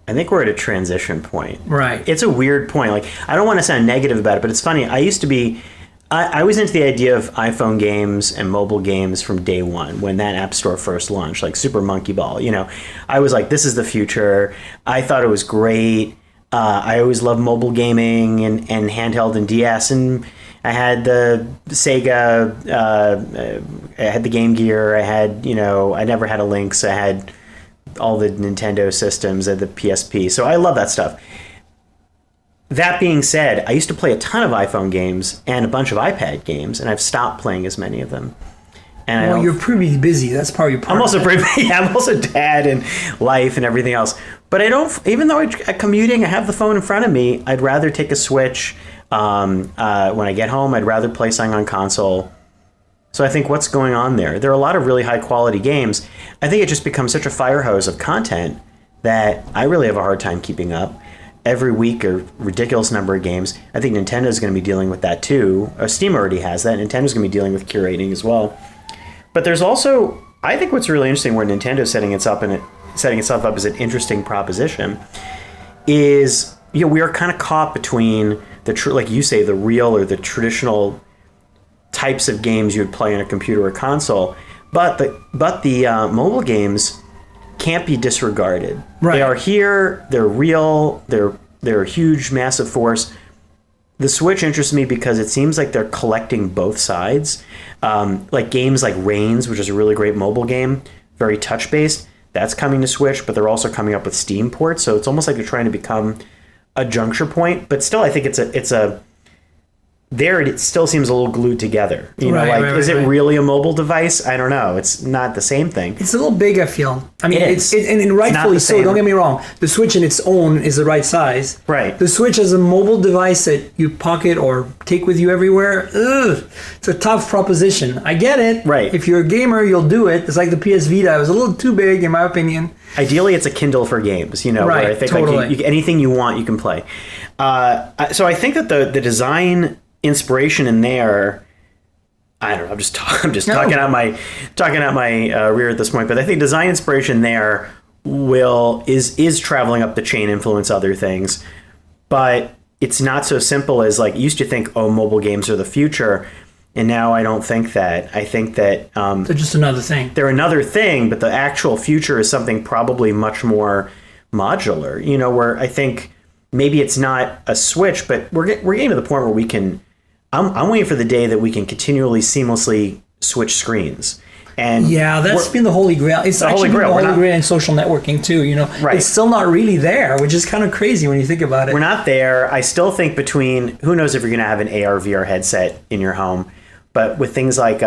I think we're at a transition point. Right. It's a weird point. I don't want to sound negative about it, but it's funny. I was into the idea of iPhone games and mobile games from day one when that app store first launched, like Super Monkey Ball. I was like, this is the future. I thought it was great. I always loved mobile gaming and handheld and DS, and I had the Sega, I had the Game Gear, I had, I never had a Lynx, I had all the Nintendo systems, I had the PSP, so I love that stuff. That being said, I used to play a ton of iPhone games and a bunch of iPad games, and I've stopped playing as many of them. And you're pretty busy. That's probably part I'm also of it. I'm also dad and life and everything else. But I don't, even though I'm commuting, I have the phone in front of me, I'd rather take a Switch. When I get home, I'd rather play something on console. So I think what's going on there? There are a lot of really high quality games. I think it just becomes such a fire hose of content that I really have a hard time keeping up. Every week, a ridiculous number of games. I think Nintendo's going to be dealing with that too. Steam already has that. Nintendo's going to be dealing with curating as well. But there's also, I think what's really interesting where Nintendo's setting itself up as an interesting proposition is, we are kind of caught between like you say, the real or the traditional types of games you would play on a computer or console, but the mobile games can't be disregarded. Right. They are here. They're real. They're a huge, massive force. The Switch interests me because it seems like they're collecting both sides. Like games like Reigns, which is a really great mobile game, very touch-based. That's coming to Switch, but they're also coming up with Steam ports. So it's almost like they're trying to become a juncture point. But still, I think it still seems a little glued together. Is it really a mobile device? I don't know. It's not the same thing. It's a little big, I feel. I mean, and rightfully so. Don't get me wrong. The Switch in its own is the right size. Right. The Switch as a mobile device that you pocket or take with you everywhere, it's a tough proposition. I get it. Right. If you're a gamer, you'll do it. It's like the PS Vita. It was a little too big, in my opinion. Ideally, it's a Kindle for games, right, where I think totally. Anything you want, you can play. So I think that the design inspiration in there, I don't know. I'm just talking out my rear at this point, but I think design inspiration there is traveling up the chain, influence other things, but it's not so simple as like you used to think. Oh, mobile games are the future, and now I don't think that. I think that they're just another thing. They're another thing, but the actual future is something probably much more modular. Where I think maybe it's not a Switch, but we're getting to the point where we can. I'm waiting for the day that we can continually seamlessly switch screens. And that's been the holy grail. It's actually been the holy grail in social networking too. Right. It's still not really there, which is kind of crazy when you think about it. We're not there. I still think who knows if you're going to have an AR VR headset in your home, but with things like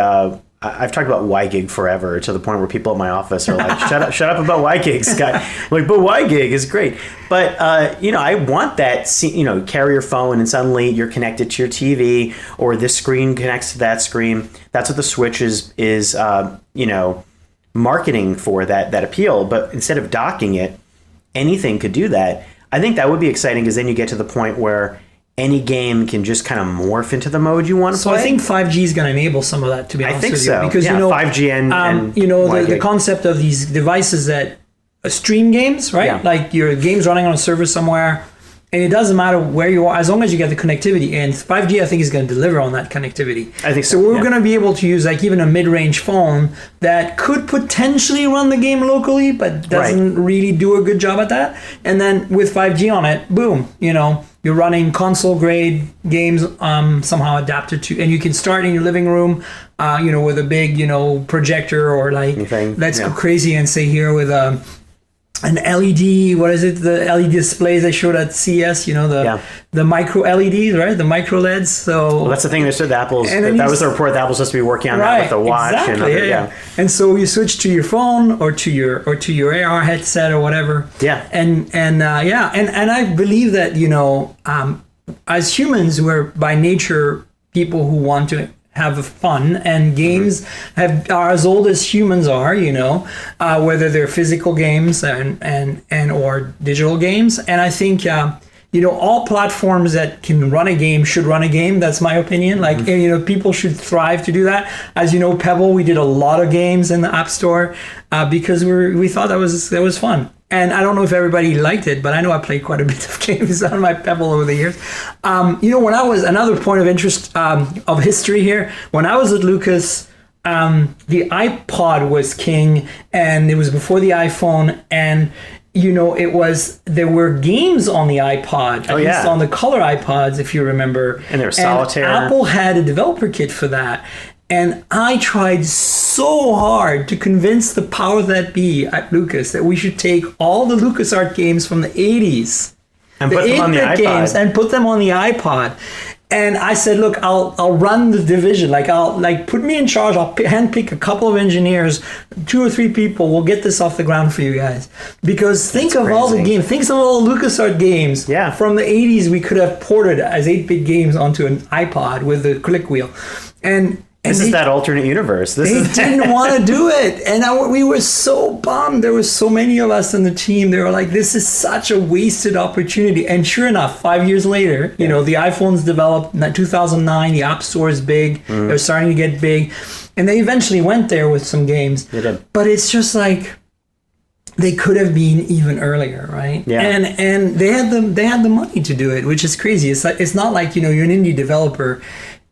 I've talked about YGig forever to the point where people at my office are like, shut up about YGig, Scott. Like, but YGig is great. But, I want that, carry your phone and suddenly you're connected to your TV or this screen connects to that screen. That's what the Switch is marketing for, that appeal. But instead of docking it, anything could do that. I think that would be exciting because then you get to the point where any game can just kind of morph into the mode you want to play. So I think 5G is going to enable some of that, to be honest with you. I think so. Because, 5G and the concept of these devices that stream games, right? Yeah. Like your game's running on a server somewhere, and it doesn't matter where you are, as long as you get the connectivity. And 5G, I think, is going to deliver on that connectivity. I think so. So we're going to be able to use like even a mid-range phone that could potentially run the game locally, but doesn't really do a good job at that. And then with 5G on it, boom, you're running console-grade games somehow adapted to, and you can start in your living room, with a big, projector or like, let's go crazy and say here with an LED. What is it? The LED displays I showed at CES. The micro LEDs, right? The micro LEDs. So that's the thing. They said that was the report that Apple's supposed to be working on that with the watch. Exactly, and And so you switch to your phone or to your AR headset or whatever. Yeah. And I believe that as humans, we're by nature people who want to have fun, and games are as old as humans are, whether they're physical games and or digital games. And I think all platforms that can run a game should run a game. That's my opinion. Like, people should thrive to do that. As you know, Pebble, we did a lot of games in the App Store because we thought that was fun. And I don't know if everybody liked it, but I know I played quite a bit of games on my Pebble over the years. When I was, another point of interest of history here, when I was at Lucas, the iPod was king, and it was before the iPhone, and there were games on the iPod, at least on the color iPods, if you remember. And there was Solitaire. And Apple had a developer kit for that. And I tried so hard to convince the powers that be at Lucas that we should take all the LucasArts games from the 80s and put them on the iPod. Games, and put them on the iPod. And I said, look, I'll run the division. Like, put me in charge. I'll handpick a couple of engineers, 2 or 3 people. We'll get this off the ground for you guys. Because think of all the games. Think of all the LucasArts games from the 80s we could have ported as 8-bit games onto an iPod with the click wheel. And This is that alternate universe. They didn't want to do it. And we were so bummed. There were so many of us in the team. They were like, this is such a wasted opportunity. And sure enough, 5 years later, you know, the iPhones developed in 2009. The App Store is big. They're starting to get big. And they eventually went there with some games. They did. But it's just like, they could have been even earlier, right? Yeah. And they had the money to do it, which is crazy. It's not like, you know, you're an indie developer.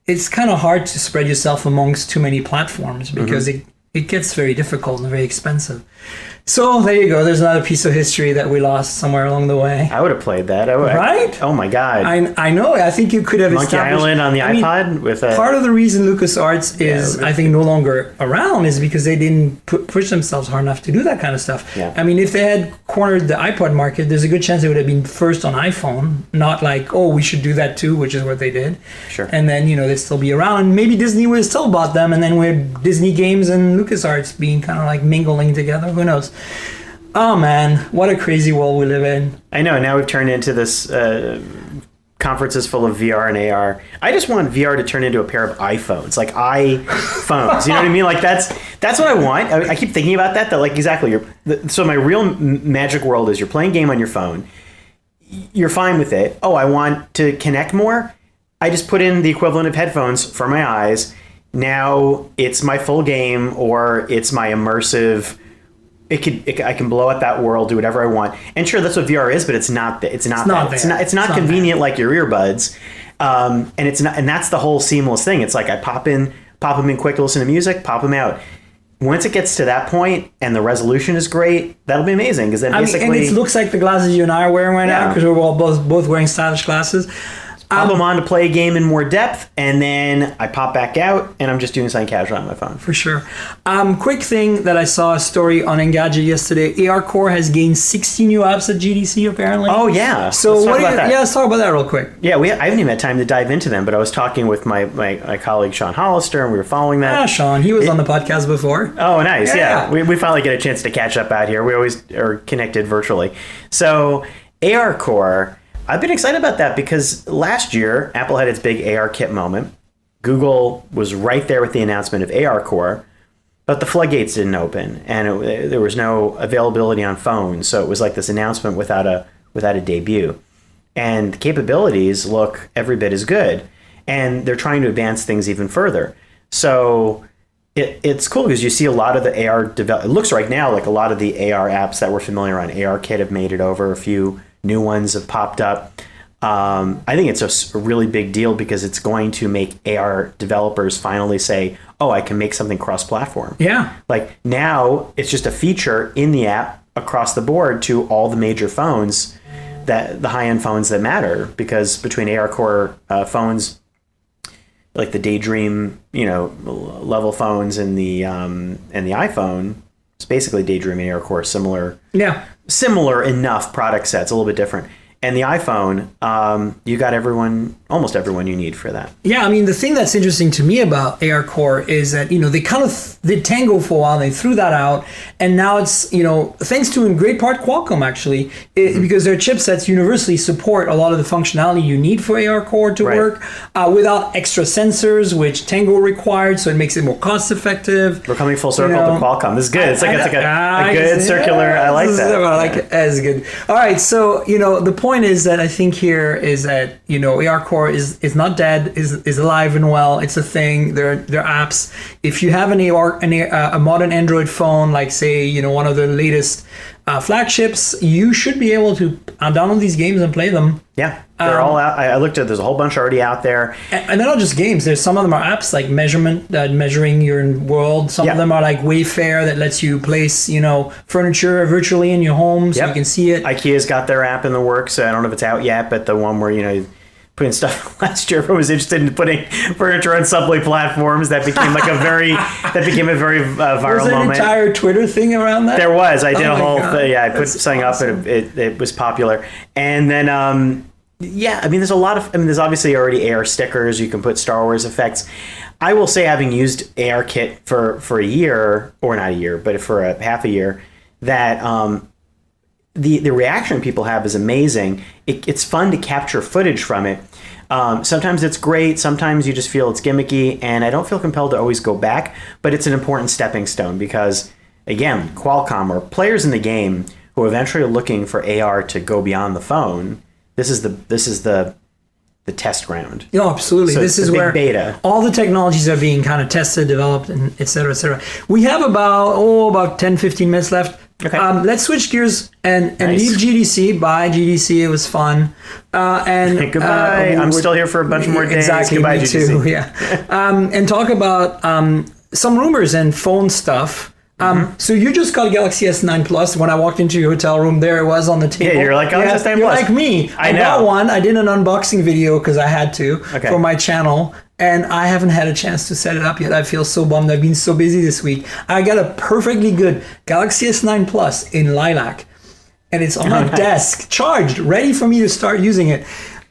It's kind of hard to spread yourself amongst too many platforms because it gets very difficult and very expensive. So there you go. There's another piece of history that we lost somewhere along the way. I would have played that. Right? Oh my God. I know. I think you could have Monkey Island on the iPod with a... Part of the reason LucasArts is, I think, no longer around is because they didn't push themselves hard enough to do that kind of stuff. Yeah. I mean, if they had cornered the iPod market, there's a good chance they would have been first on iPhone, not like, oh, we should do that too, which is what they did. Sure. And then, you know, they'd still be around. And maybe Disney would have still bought them, and then with Disney Games and LucasArts being kind of like mingling together. Who knows? Oh man, what a crazy world we live in. I know, now we've turned into this conferences full of VR and AR. I just want VR to turn into a pair of iPhones, like iPhones. You know what I mean? Like that's what I want. I keep thinking about that like exactly. So my real magic world is you're playing a game on your phone. You're fine with it. Oh, I want to connect more. I just put in the equivalent of headphones for my eyes. Now it's my full game, or it's my immersive. I can blow up that world, do whatever I want. And sure, that's what VR is, but it's not convenient like your earbuds. And that's the whole seamless thing. It's like I pop them in quick to listen to music, pop them out. Once it gets to that point and the resolution is great, that'll be amazing, because then basically... and it looks like the glasses you and I are wearing right now, because we're all both wearing stylish glasses. Pop them on to play a game in more depth, and then I pop back out, and I'm just doing something casual on my phone. For sure. Quick thing that I saw a story on Engadget yesterday. ARCore has gained 60 new apps at GDC, apparently. Oh, yeah. So let's talk about that real quick. Yeah, I haven't even had time to dive into them, but I was talking with my colleague Sean Hollister, and we were following that. Yeah, Sean. He was on the podcast before. Oh, nice. Yeah. We finally get a chance to catch up out here. We always are connected virtually. So ARCore... I've been excited about that because last year, Apple had its big ARKit moment. Google was right there with the announcement of ARCore, but the floodgates didn't open, and there was no availability on phones. So it was like this announcement without a debut. And the capabilities look every bit as good, and they're trying to advance things even further. So it's cool because you see a lot of the AR it looks right now like a lot of the AR apps that we're familiar on ARKit have made it over. A few new ones have popped up. I think it's a really big deal because it's going to make AR developers finally say, oh, I can make something cross-platform. Yeah. Like now it's just a feature in the app across the board to all the major phones, that the high-end phones that matter, because between ARCore phones, like the Daydream, level phones and the iPhone, it's basically Daydream and ARCore, similar enough product sets, a little bit different. And the iPhone, you got almost everyone you need for that. Yeah, I mean, the thing that's interesting to me about ARCore is that, they kind of did Tango for a while, they threw that out, and now it's, thanks to in great part Qualcomm actually, because their chipsets universally support a lot of the functionality you need for ARCore to work without extra sensors, which Tango required, so it makes it more cost effective. We're coming full circle to Qualcomm. This is good. It's like a good circular. I like that. I like it. That's good. All right, so, the point is that I think here is that ARCore is not dead, is alive and well. It's a thing. There are apps. If you have a modern Android phone, like say one of the latest flagships, you should be able to download these games and play them. Yeah, they're all out. I looked at. There's a whole bunch already out there, and they're not just games. There's some of them are apps like measuring your world. Some of them are like Wayfair that lets you place furniture virtually in your home, so you can see it. IKEA's got their app in the works. I don't know if it's out yet, but the one where putting stuff last year, everyone was interested in putting furniture on subway platforms. That became like a very viral was there moment. An entire Twitter thing around that? There was. I did a whole thing. Yeah, I put something awesome up, and it was popular. And then there's a lot of. There's obviously already AR stickers. You can put Star Wars effects. I will say, having used ARKit for a year, or not a year, but for half a year, that the reaction people have is amazing. It's fun to capture footage from it. Sometimes it's great. Sometimes you just feel it's gimmicky, and I don't feel compelled to always go back. But it's an important stepping stone because, again, Qualcomm or players in the game who eventually are looking for AR to go beyond the phone. This is the test ground. No, absolutely. So this is where beta. All the technologies are being kind of tested, developed, and et cetera, et cetera. We have about 10, 15 minutes left. Okay. Let's switch gears and Nice. leave GDC. Bye, GDC. It was fun. And Goodbye. I'm still here for a bunch more days. Exactly. Goodbye, Me GDC. too. Yeah. And talk about some rumors and phone stuff. So you just got a Galaxy S9 Plus. When I walked into your hotel room, there it was on the table. Yeah, you're like, Galaxy S9 you're Plus. like me. I got know. one. I did an unboxing video because I had to Okay. for my channel. And I haven't had a chance to set it up yet. I feel so bummed. I've been so busy this week. I got a perfectly good Galaxy S9 Plus in lilac. And it's on my desk, charged, ready for me to start using it.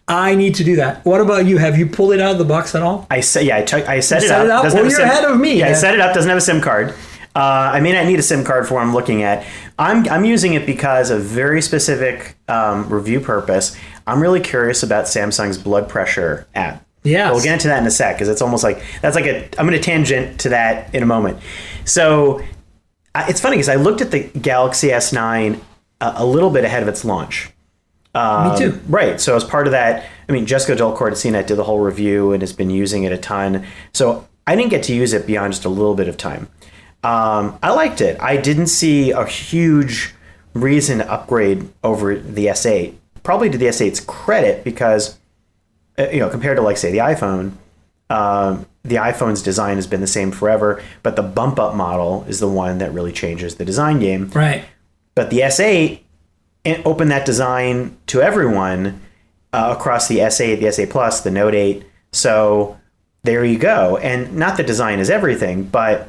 I need to do that. What about you? Have you pulled it out of the box at all? I set it set up. it up? Doesn't Well, have a you're SIM. ahead of me. Yeah, I Yeah. set it up. Doesn't have a SIM card. I may not need a SIM card for what I'm looking at. I'm using it because of very specific review purpose. I'm really curious about Samsung's blood pressure app. Yes. We'll get into that in a sec because it's almost like I'm going to tangent to that in a moment. So it's funny because I looked at the Galaxy S9 a little bit ahead of its launch. Me too. Right. So as part of that, Jessica Delcourt at CNET did the whole review and has been using it a ton. So I didn't get to use it beyond just a little bit of time. I liked it. I didn't see a huge reason to upgrade over the S8. Probably to the S8's credit because, compared to, like, say, the iPhone, the iPhone's design has been the same forever, but the bump up model is the one that really changes the design game. Right. But the S8 opened that design to everyone across the S8, the S8 Plus, the Note 8. So there you go. And not that design is everything, but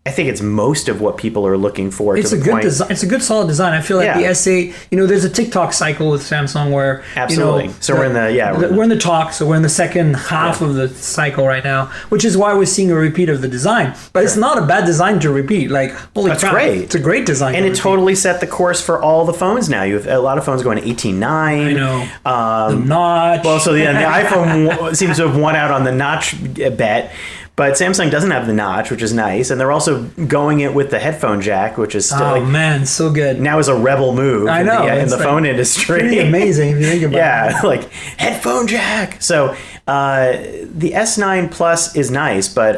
I think it's most of what people are looking for. It's a good design. It's a good, solid design. I feel like the S8. There's a TikTok cycle with Samsung where absolutely. So we're in the talk. So we're in the second half of the cycle right now, which is why we're seeing a repeat of the design. But it's not a bad design to repeat. Like, holy crap, great. It's a great design, and it totally set the course for all the phones now. You have a lot of phones going to 18.9. I know. The notch. Well, so the iPhone seems to have won out on the notch bet. But Samsung doesn't have the notch, which is nice, and they're also going it with the headphone jack, which is still man, so good. Now is a rebel move. I know, in the phone industry. Pretty amazing if you think about it. Yeah, like headphone jack. So the S9 Plus is nice, but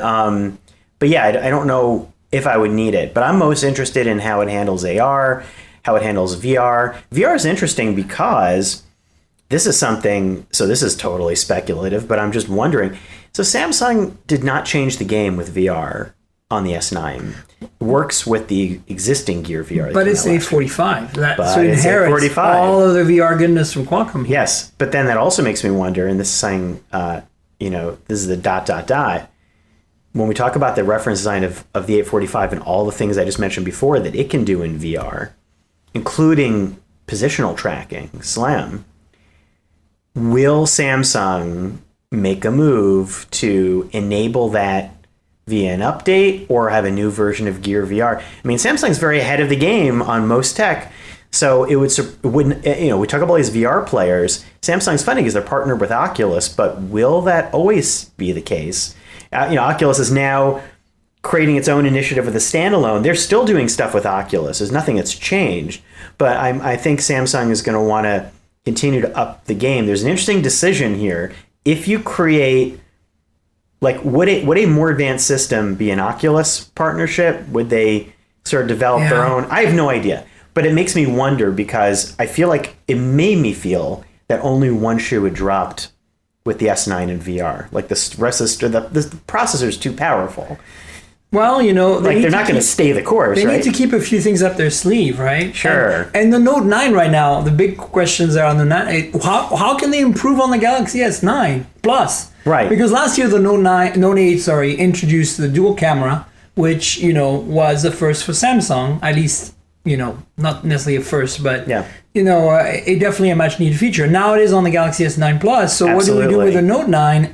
yeah, I don't know if I would need it. But I'm most interested in how it handles AR, how it handles VR. VR is interesting because this is something. So this is totally speculative, but I'm just wondering. So Samsung did not change the game with VR on the S9. It works with the existing Gear VR. But it's A45. So it it's inherits A45. all of the VR goodness from Qualcomm. Yes, but then that also makes me wonder, and this is saying, this is the ... When we talk about the reference design of the 845 and all the things I just mentioned before that it can do in VR, including positional tracking, SLAM, will Samsung make a move to enable that via an update or have a new version of Gear VR? Samsung's very ahead of the game on most tech, so it wouldn't. We talk about all these VR players. Samsung's funny because they're partnered with Oculus, but will that always be the case? Oculus is now creating its own initiative with a standalone. They're still doing stuff with Oculus. There's nothing that's changed, but I think Samsung is going to want to continue to up the game. There's an interesting decision here. If you create, would a more advanced system be an Oculus partnership? Would they sort of develop their own? I have no idea. But it makes me wonder because I feel like it made me feel that only one shoe had dropped with the S9 and VR. Like the processor is too powerful. Well, they're not going to stay the course, They right? need to keep a few things up their sleeve, right? Sure. And the Note 9 right now, the big questions are on the 9. How can they improve on the Galaxy S9 Plus? Right. Because last year the Note 8, introduced the dual camera, which, was the first for Samsung, at least, not necessarily a first, but, definitely a much needed feature. Now it is on the Galaxy S9 Plus. So Absolutely. what do we do with the Note 9?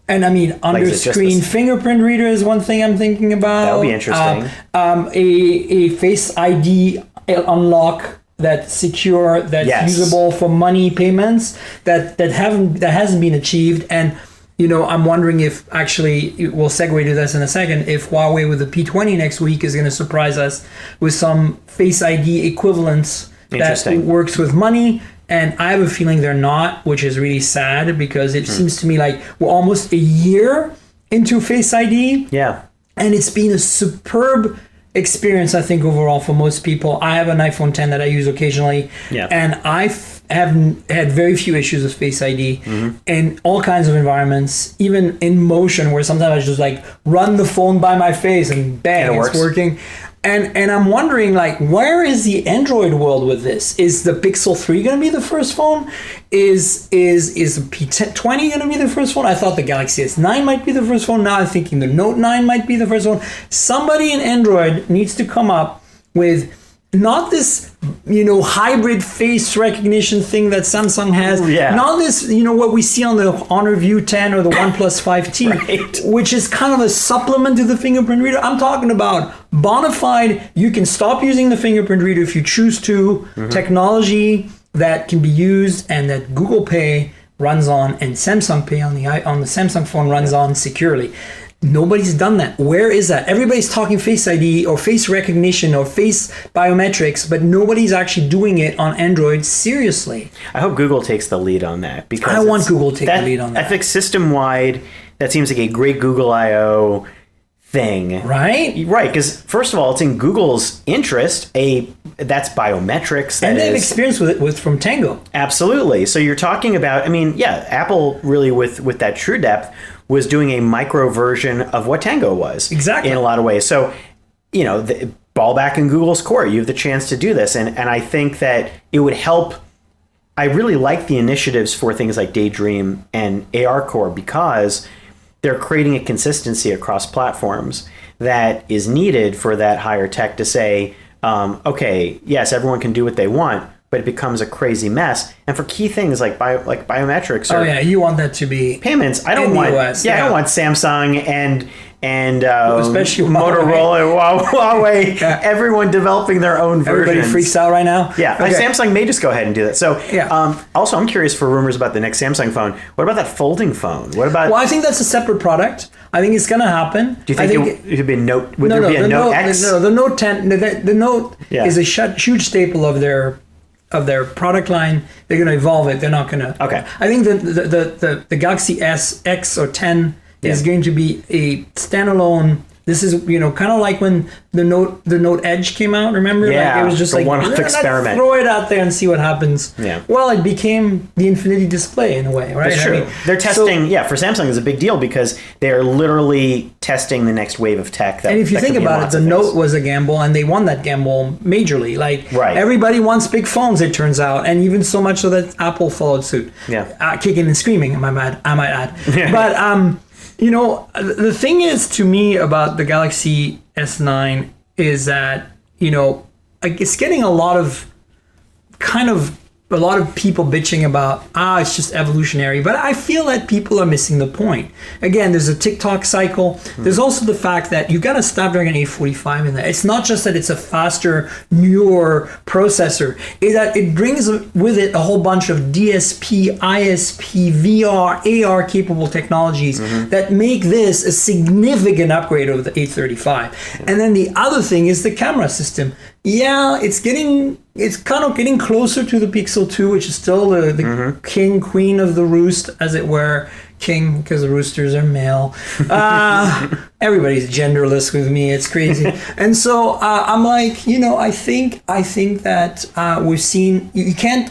And under screen fingerprint reader is one thing I'm thinking about. That would be interesting. A Face ID unlock that's secure, that's Yes. usable for money payments that hasn't been achieved. And I'm wondering if actually we'll segue to this in a second. If Huawei with the P20 next week is going to surprise us with some Face ID equivalence that works with money. And I have a feeling they're not, which is really sad because it seems to me like we're almost a year into Face ID. Yeah. And it's been a superb experience, I think, overall for most people. I have an iPhone 10 that I use occasionally. Yeah. And I have had very few issues with Face ID in all kinds of environments, even in motion, where sometimes I just like run the phone by my face and bang, it's working. And I'm wondering, like, where is the Android world with this? Is the Pixel 3 going to be the first phone? Is the P20 going to be the first phone? I thought the Galaxy S9 might be the first phone. Now I'm thinking the Note 9 might be the first one. Somebody in Android needs to come up with not this, hybrid face recognition thing that Samsung has. Yeah. Not this, what we see on the Honor View 10 or the OnePlus 5T, right. which is kind of a supplement to the fingerprint reader. I'm talking about bona fide, you can stop using the fingerprint reader if you choose to, technology that can be used and that Google Pay runs on and Samsung Pay on the Samsung phone runs on securely. Nobody's done that. Where is that? Everybody's talking Face ID or face recognition or face biometrics, but nobody's actually doing it on Android seriously. I hope Google takes the lead on that because I want Google to take the lead on that. I think system-wide, that seems like a great Google I/O thing. Right? Right, because first of all, it's in Google's interest. That's biometrics. And they have experience with it from Tango. Absolutely. So you're talking about, Apple really with that True Depth was doing a micro version of what Tango was. Exactly. In a lot of ways. So, the ball back in Google's court. You have the chance to do this. And I think that it would help. I really like the initiatives for things like Daydream and ARCore because they're creating a consistency across platforms that is needed for that higher tech to say, okay, yes, everyone can do what they want, but it becomes a crazy mess. And for key things like biometrics or you want that to be payments. I don't want US, I don't want Samsung and especially Motorola, Huawei, everyone developing their own versions. Everybody freaks out right now. Yeah, okay. Samsung may just go ahead and do that. So, also, I'm curious for rumors about the next Samsung phone. What about that folding phone? What about? Well, I think that's a separate product. I think it's going to happen. Do you think it would be a Note? Would there be a Note X? No, the Note 10. The Note is a huge staple of their product line. They're going to evolve it. They're not going to. Okay. I think the Galaxy S, X, or 10 is going to be a standalone. This is kind of like when the Note Edge came out. Remember? Yeah. Like, it was just like one-off experiment. Throw it out there and see what happens. Yeah. Well, it became the infinity display in a way, right? That's true. They're testing. For Samsung is a big deal because they're literally testing the next wave of tech. And if you think about it, the Note was a gamble, and they won that gamble majorly. Like everybody wants big phones, it turns out, and even so much so that Apple followed suit. Yeah. Kicking and screaming, I might add. But the thing is to me about the Galaxy S9 is that it's getting a lot of people bitching about it's just evolutionary, but I feel that people are missing the point. Again, there's a TikTok cycle. There's also the fact that you've got a Snapdragon 845 in there. It's not just that it's a faster, newer processor. It's that it brings with it a whole bunch of DSP, ISP, VR, AR capable technologies that make this a significant upgrade over the 835. And then the other thing is the camera system. Yeah, it's kind of getting closer to the Pixel 2, which is still the king, queen of the roost, as it were. King, because the roosters are male. Everybody's genderless with me. It's crazy. And so I'm like, I think that we've seen, you can't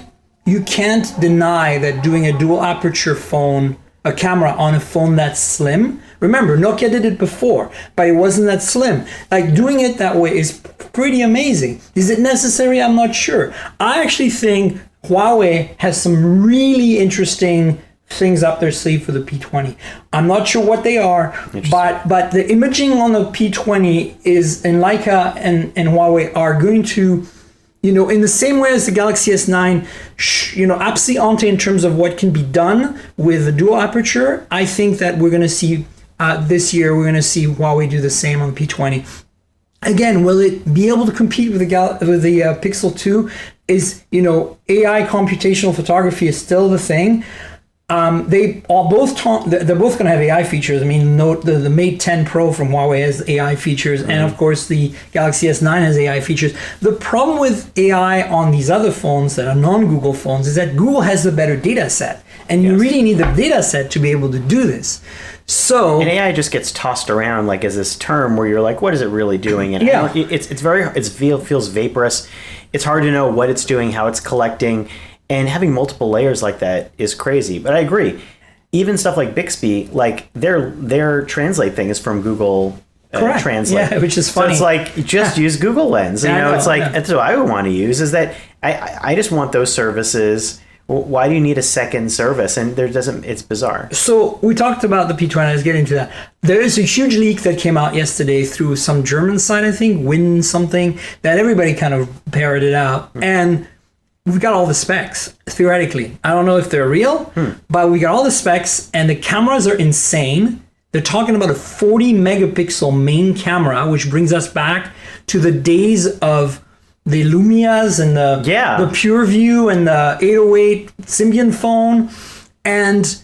deny that doing a dual aperture phone, a camera on a phone that's slim. Remember, Nokia did it before, but it wasn't that slim. Like, doing it that way is pretty amazing. Is it necessary? I'm not sure. I actually think Huawei has some really interesting things up their sleeve for the P20. I'm not sure what they are, but the imaging on the P20 is, and Leica and Huawei are going to, in the same way as the Galaxy S9, absolutely ante in terms of what can be done with the dual aperture. I think that we're going to see this year, we're going to see Huawei do the same on the P20. Again, will it be able to compete with the Pixel 2? is, AI computational photography is still the thing. They're both going to have AI features. I mean, note the Mate 10 Pro from Huawei has AI features, and of course the Galaxy S9 has AI features. The problem with AI on these other phones that are non-Google phones is that Google has the better data set, and you really need the data set to be able to do this. So, and AI just gets tossed around like as this term where you're like, what is it really doing? And it feels vaporous. It's hard to know what it's doing, how it's collecting, and having multiple layers like that is crazy. But I agree. Even stuff like Bixby, like their translate thing is from Google Translate. Yeah, which is funny. So it's like, just use Google Lens. It's like, that's what I would want to use, is that I just want those services. Why do you need a second service? And it's bizarre. So we talked about the P20. Let's get into that. There is a huge leak that came out yesterday through some German site, I think, Win something, that everybody kind of parroted out. And we've got all the specs, theoretically. I don't know if they're real, but we got all the specs, and the cameras are insane. They're talking about a 40 megapixel main camera, which brings us back to the days of the Lumias and the PureView and the 808 Symbian phone. And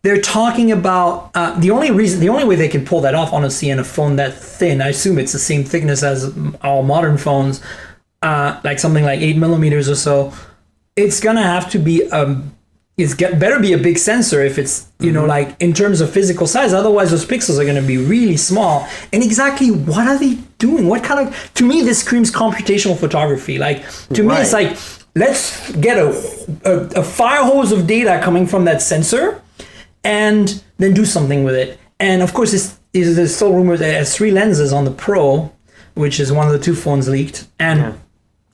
they're talking about the only way they can pull that off, honestly, in a phone that thin, I assume it's the same thickness as all modern phones, like something like 8 millimeters or so, it's gonna have to be better be a big sensor if it's like in terms of physical size. Otherwise those pixels are going to be really small. And exactly what are they doing? What kind of, to me this screams computational photography. Like, to me it's like, let's get a fire hose of data coming from that sensor and then do something with it. And of course there's still rumors that it has 3 lenses on the Pro, which is one of the 2 phones leaked. And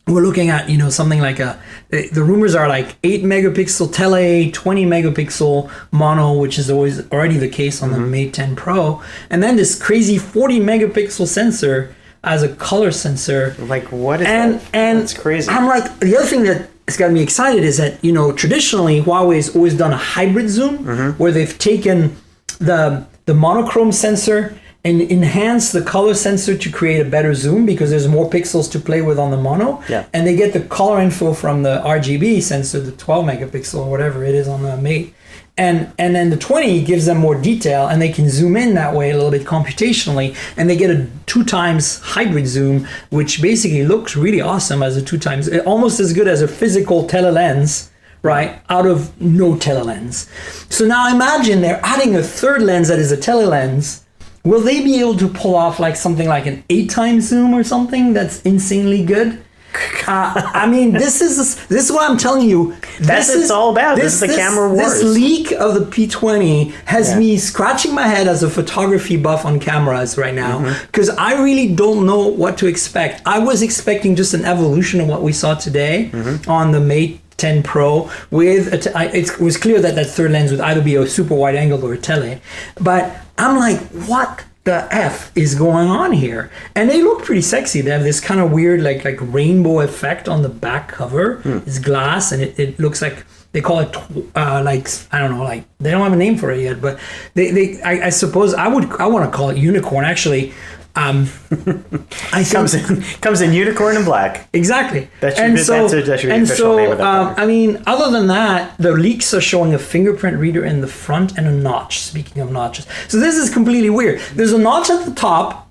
we're looking at, something like the rumors are like 8 megapixel tele, 20 megapixel mono, which is already the case on the Mate 10 Pro. And then this crazy 40 megapixel sensor as a color sensor. Like, what is that? And that's crazy. I'm like, the other thing that has got me excited is that, traditionally Huawei's always done a hybrid zoom where they've taken the monochrome sensor and enhance the color sensor to create a better zoom because there's more pixels to play with on the mono. Yeah. And they get the color info from the RGB sensor, the 12 megapixel or whatever it is on the Mate. And then the 20 gives them more detail, and they can zoom in that way a little bit computationally, and they get a 2 times hybrid zoom, which basically looks really awesome as a 2 times, almost as good as a physical telelens, right, out of no telelens. So now imagine they're adding a third lens that is a telelens. Will they be able to pull off like something like an 8 times zoom or something that's insanely good? I mean, this is what I'm telling you. That's what it's all about. This is the camera wars. This leak of the P20 has me scratching my head as a photography buff on cameras right now, because I really don't know what to expect. I was expecting just an evolution of what we saw today on the Mate 10 Pro with it was clear that that third lens would either be a super wide angle or a tele, but I'm like, what the F is going on here? And they look pretty sexy. They have this kind of weird like rainbow effect on the back cover. It's glass, and it looks like, they call it like, I don't know, like they don't have a name for it yet, but I suppose I want to call it unicorn actually. I think comes in unicorn and black. Exactly. That should be the official name of that. I mean, other than that, the leaks are showing a fingerprint reader in the front and a notch. Speaking of notches, so this is completely weird. There's a notch at the top,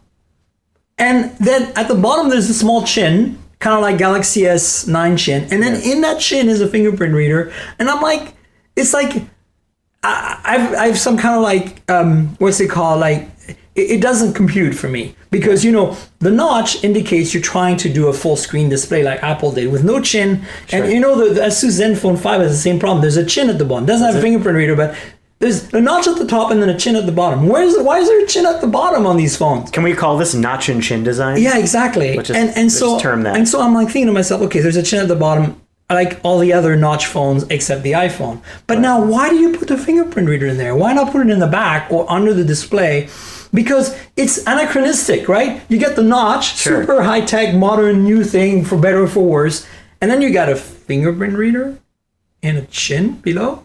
and then at the bottom there's a small chin, kind of like Galaxy S9 chin, and then in that chin is a fingerprint reader. And I'm like, it's like I have some kind of like what's it called, like. It doesn't compute for me because, the notch indicates you're trying to do a full screen display like Apple did with no chin. Sure. And the Asus Zenfone 5 has the same problem. There's a chin at the bottom. Doesn't have a fingerprint reader, but there's a notch at the top and then a chin at the bottom. Why is there a chin at the bottom on these phones? Can we call this notch and chin design? Yeah, exactly. And so I'm like thinking to myself, okay, there's a chin at the bottom, like all the other notch phones except the iPhone. But now why do you put the fingerprint reader in there? Why not put it in the back or under the display? Because it's anachronistic, right? You get the notch, super high-tech, modern, new thing, for better or for worse, and then you got a fingerprint reader and a chin below.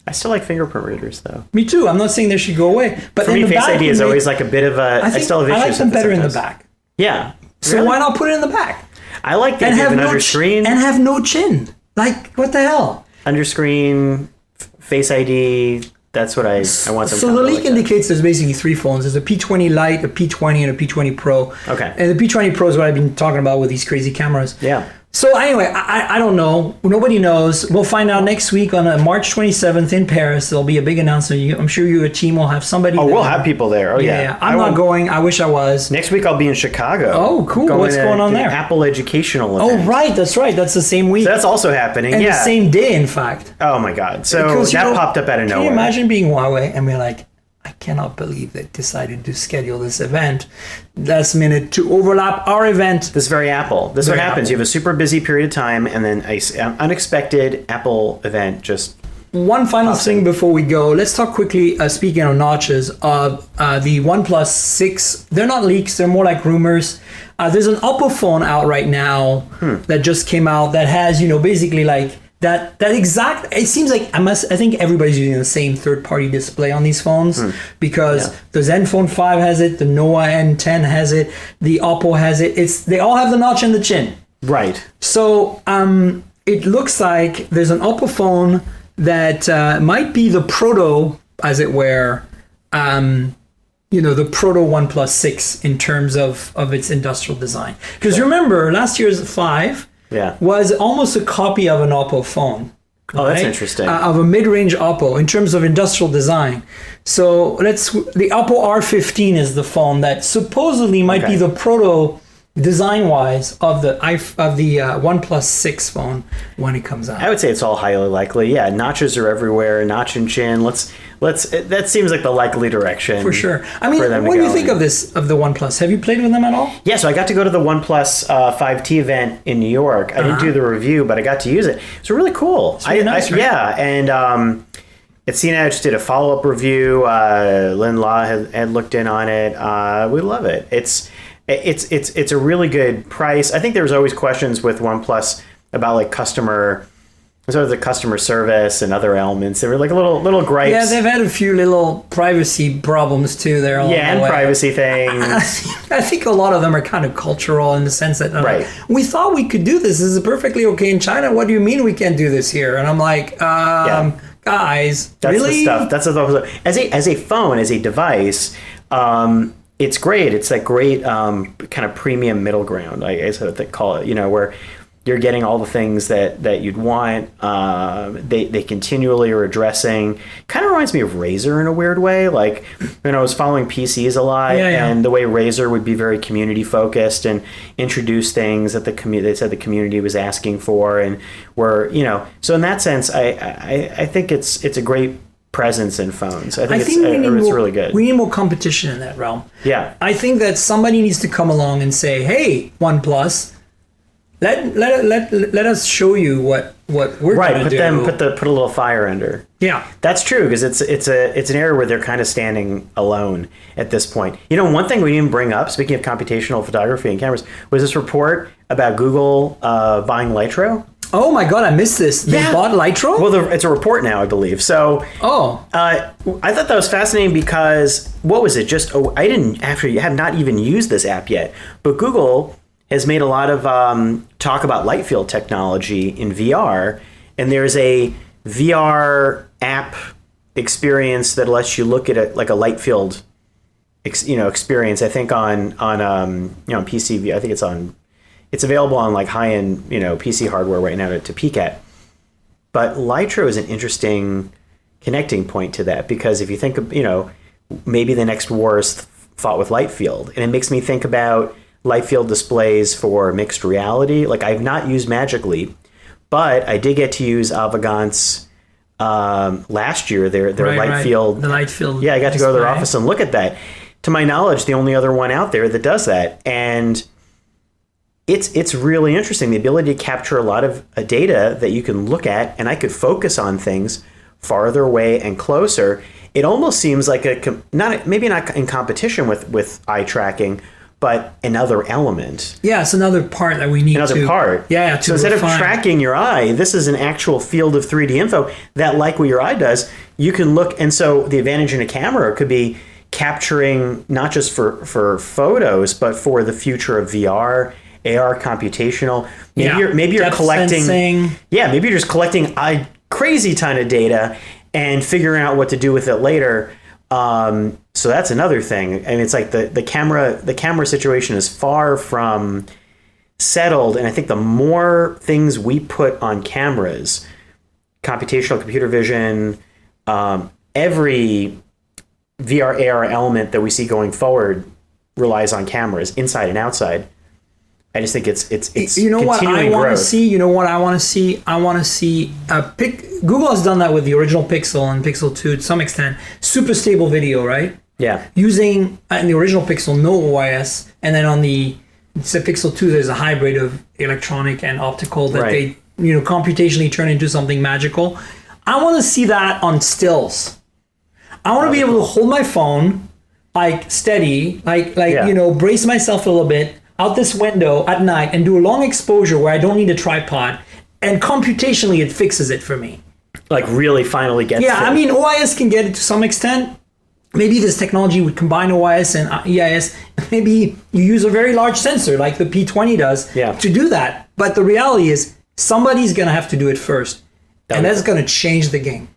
I still like fingerprint readers, though. Me too. I'm not saying they should go away. But for me, Face ID is always like a bit of a... I still have issues like them better in the back. Yeah. So why not put it in the back? I like the and idea of have an no under screen. and have no chin. Like, what the hell? Under screen, Face ID. That's what I want some. So the leak indicates there's basically three phones. There's a P20 Lite, a P20, and a P20 Pro. Okay. And the P20 Pro is what I've been talking about with these crazy cameras. Yeah. So anyway, I don't know. Nobody knows. We'll find out next week on March 27th in Paris. There'll be a big announcement. I'm sure your team will have somebody. Oh, we'll have people there. Oh, yeah. I'm not going. I wish I was. Next week I'll be in Chicago. Oh, cool. What's going on there? Apple educational Oh, event. right. That's right. That's the same week. So that's also happening. and yeah. the same day, in fact. Oh my God. So Because, that popped up out of Can nowhere. you imagine being Huawei and we're like, I cannot believe they decided to schedule this event last minute to overlap our event. This is very Apple. This is what Very happens. Apple. You have a super busy period of time, and then an unexpected Apple event just. One final Awesome. thing before we go. Let's talk quickly, speaking of notches, of the OnePlus 6. They're not leaks. They're more like rumors. There's an Oppo phone out right now that just came out that has, basically like that exact. It seems like I think everybody's using the same third-party display on these phones because the Zenfone 5 has it, the Noah N10 has it, the Oppo has it. They all have the notch in the chin. Right. So it looks like there's an Oppo phone that might be the proto, as it were, the proto OnePlus 6 in terms of its industrial design. Because remember, last year's 5 was almost a copy of an Oppo phone. Oh, that's interesting. Of a mid-range Oppo in terms of industrial design. So the Oppo R15 is the phone that supposedly might be the proto design-wise of the OnePlus 6 phone when it comes out. I would say it's all highly likely. Yeah, notches are everywhere. Notch and chin. That seems like the likely direction. For sure. I mean, them to when you go think in. of the OnePlus, have you played with them at all? Yeah, so I got to go to the OnePlus 5T event in New York. I didn't do the review, but I got to use it. It's really cool. It's really nice, right? Yeah, and at CNET, I just did a follow-up review. Lynn Law had looked in on it. We love it. It's a really good price. I think there was always questions with OnePlus about like customer service and other elements. There were like little gripes. Yeah, they've had a few little privacy problems too there. And privacy things. I think a lot of them are kind of cultural in the sense that Right. we thought we could do this. This is perfectly okay in China. What do you mean we can't do this here? And I'm like, guys, That's really? the stuff. That's the stuff. As a phone, as a device, it's great. It's that great kind of premium middle ground, I guess what they call it. Where you're getting all the things that you'd want. They continually are addressing. Kind of reminds me of Razer in a weird way. Like, I was following PCs a lot, and the way Razer would be very community focused and introduce things that they said the community was asking for, and So in that sense, I think it's a great presence in phones. I think it's really good. We need more competition in that realm. Yeah. I think that somebody needs to come along and say, "Hey, OnePlus, let us show you what we're going to do." Put a little fire under. Yeah, That's true, because it's an area where they're kind of standing alone at this point. One thing we didn't bring up, speaking of computational photography and cameras, was this report about Google buying Lytro. Oh my God, I missed this. They bought Lytro? Well, it's a report now, I believe. So, I thought that was fascinating because what was it? I have not even used this app yet, but Google has made a lot of talk about light field technology in VR, and there's a VR app experience that lets you look at it like a light field, experience. I think on PC. I think it's available on like high-end, PC hardware right now to peek at. But Lytro is an interesting connecting point to that, because if you think of, maybe the next war is fought with light field, and it makes me think about light field displays for mixed reality. Like, I've not used Magic Leap, but I did get to use Avegant's last year, their light field. The light field. Yeah, I got to go to their office and look at that. To my knowledge, the only other one out there that does that. And it's really interesting, the ability to capture a lot of data that you can look at, and I could focus on things farther away and closer. It almost seems like maybe not in competition with eye tracking, but another element. Yeah, it's another part that we need Another part. Yeah, so instead of tracking your eye, this is an actual field of 3D info that, like what your eye does, you can look. And so the advantage in a camera could be capturing not just for photos, but for the future of VR AR computational. Maybe you're Depth collecting. sensing. Yeah, maybe you're just collecting a crazy ton of data and figuring out what to do with it later. So that's another thing. I mean, it's like the camera situation is far from settled, and I think the more things we put on cameras, computational computer vision, every VR AR element that we see going forward relies on cameras inside and outside. I just think it's you know what I want to see. You know what I want to see. I want to see Google has done that with the original Pixel and Pixel 2 to some extent. Super stable video, right? Yeah. Using in the original Pixel no OIS, and then on the Pixel 2 there's a hybrid of electronic and optical that they computationally turn into something magical. I want to see that on stills. I want to be able to hold my phone like steady, brace myself a little bit out this window at night and do a long exposure where I don't need a tripod, and computationally it fixes it for me. Like really finally gets I mean, OIS can get it to some extent. Maybe this technology would combine OIS and EIS. Maybe you use a very large sensor like the P20 does to do that. But the reality is somebody's going to have to do it first. And that's going to change the game.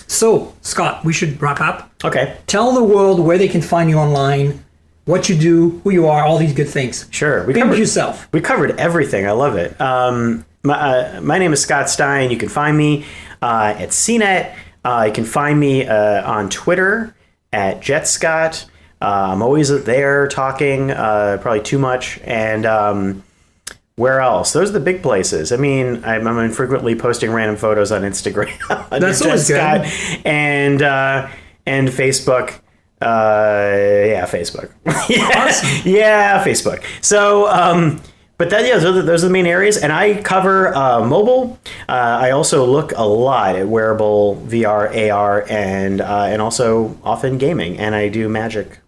So, Scott, we should wrap up. Okay. Tell the world where they can find you online, what you do, who you are, all these good things. Sure. Pimp yourself. We covered everything. I love it. My name is Scott Stein. You can find me at CNET. You can find me on Twitter at JetScott. I'm always there talking, probably too much. And where else? Those are the big places. I mean, I'm infrequently posting random photos on Instagram. That's always good. And Facebook. Facebook. Awesome. Yeah, Facebook. So, but then, those are the main areas. And I cover mobile. I also look a lot at wearable VR, AR, and also often gaming. And I do magic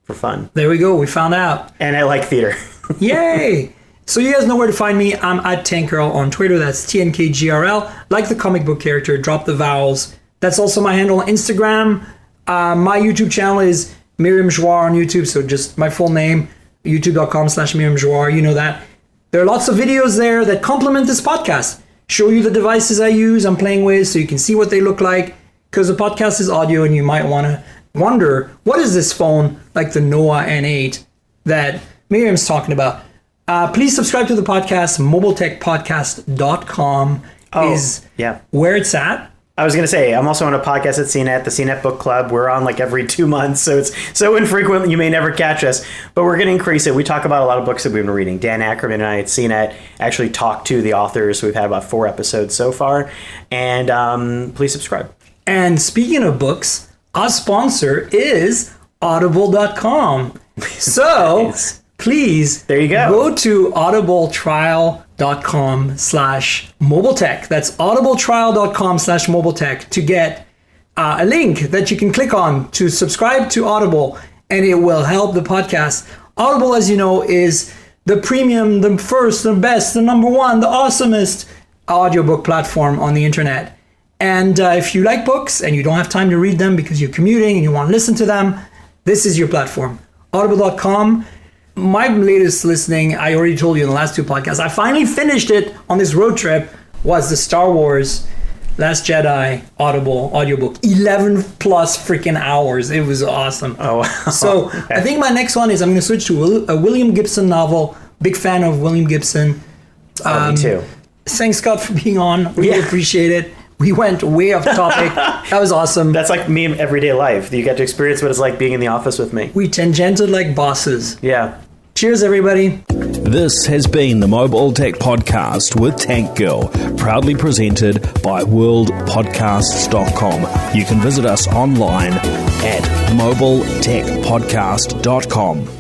for fun. There we go. We found out. And I like theater. Yay! So you guys know where to find me. I'm at Tankgirl on Twitter. That's TNKGRL. Like the comic book character, drop the vowels. That's also my handle on Instagram. My YouTube channel is Miriam Jouar on YouTube. So just my full name, youtube.com/Miriam Jouar. You know that. There are lots of videos there that complement this podcast. Show you the devices I use, I'm playing with, so you can see what they look like. Because the podcast is audio and you might want to wonder, what is this phone like the Noah N8 that Miriam's talking about? Please subscribe to the podcast. mobiletechpodcast.com is where it's at. I was going to say, I'm also on a podcast at CNET, the CNET Book Club. We're on like every 2 months, so it's so infrequent you may never catch us. But we're going to increase it. We talk about a lot of books that we've been reading. Dan Ackerman and I at CNET actually talk to the authors. We've had about 4 episodes so far. And please subscribe. And speaking of books, our sponsor is Audible.com. So... Nice. Please there you go to audibletrial.com/mobiletech. That's audibletrial.com/mobiletech to get a link that you can click on to subscribe to Audible, and it will help the podcast. Audible, as you know, is the premium, the first, the best, the number one, the awesomest audiobook platform on the internet. And if you like books and you don't have time to read them because you're commuting and you want to listen to them, this is your platform. Audible.com. My latest listening, I already told you in the last 2 podcasts, I finally finished it on this road trip, was the Star Wars Last Jedi Audible audiobook. 11 plus freaking hours. It was awesome. Oh, wow. So I think my next one is I'm going to switch to a William Gibson novel. Big fan of William Gibson. Me too. Thanks, Scott, for being on. Really appreciate it. We went way off topic. That was awesome. That's like me in everyday life. You get to experience what it's like being in the office with me. We tangented like bosses. Yeah. Cheers, everybody. This has been the Mobile Tech Podcast with Tank Girl, proudly presented by worldpodcasts.com. You can visit us online at mobiletechpodcast.com.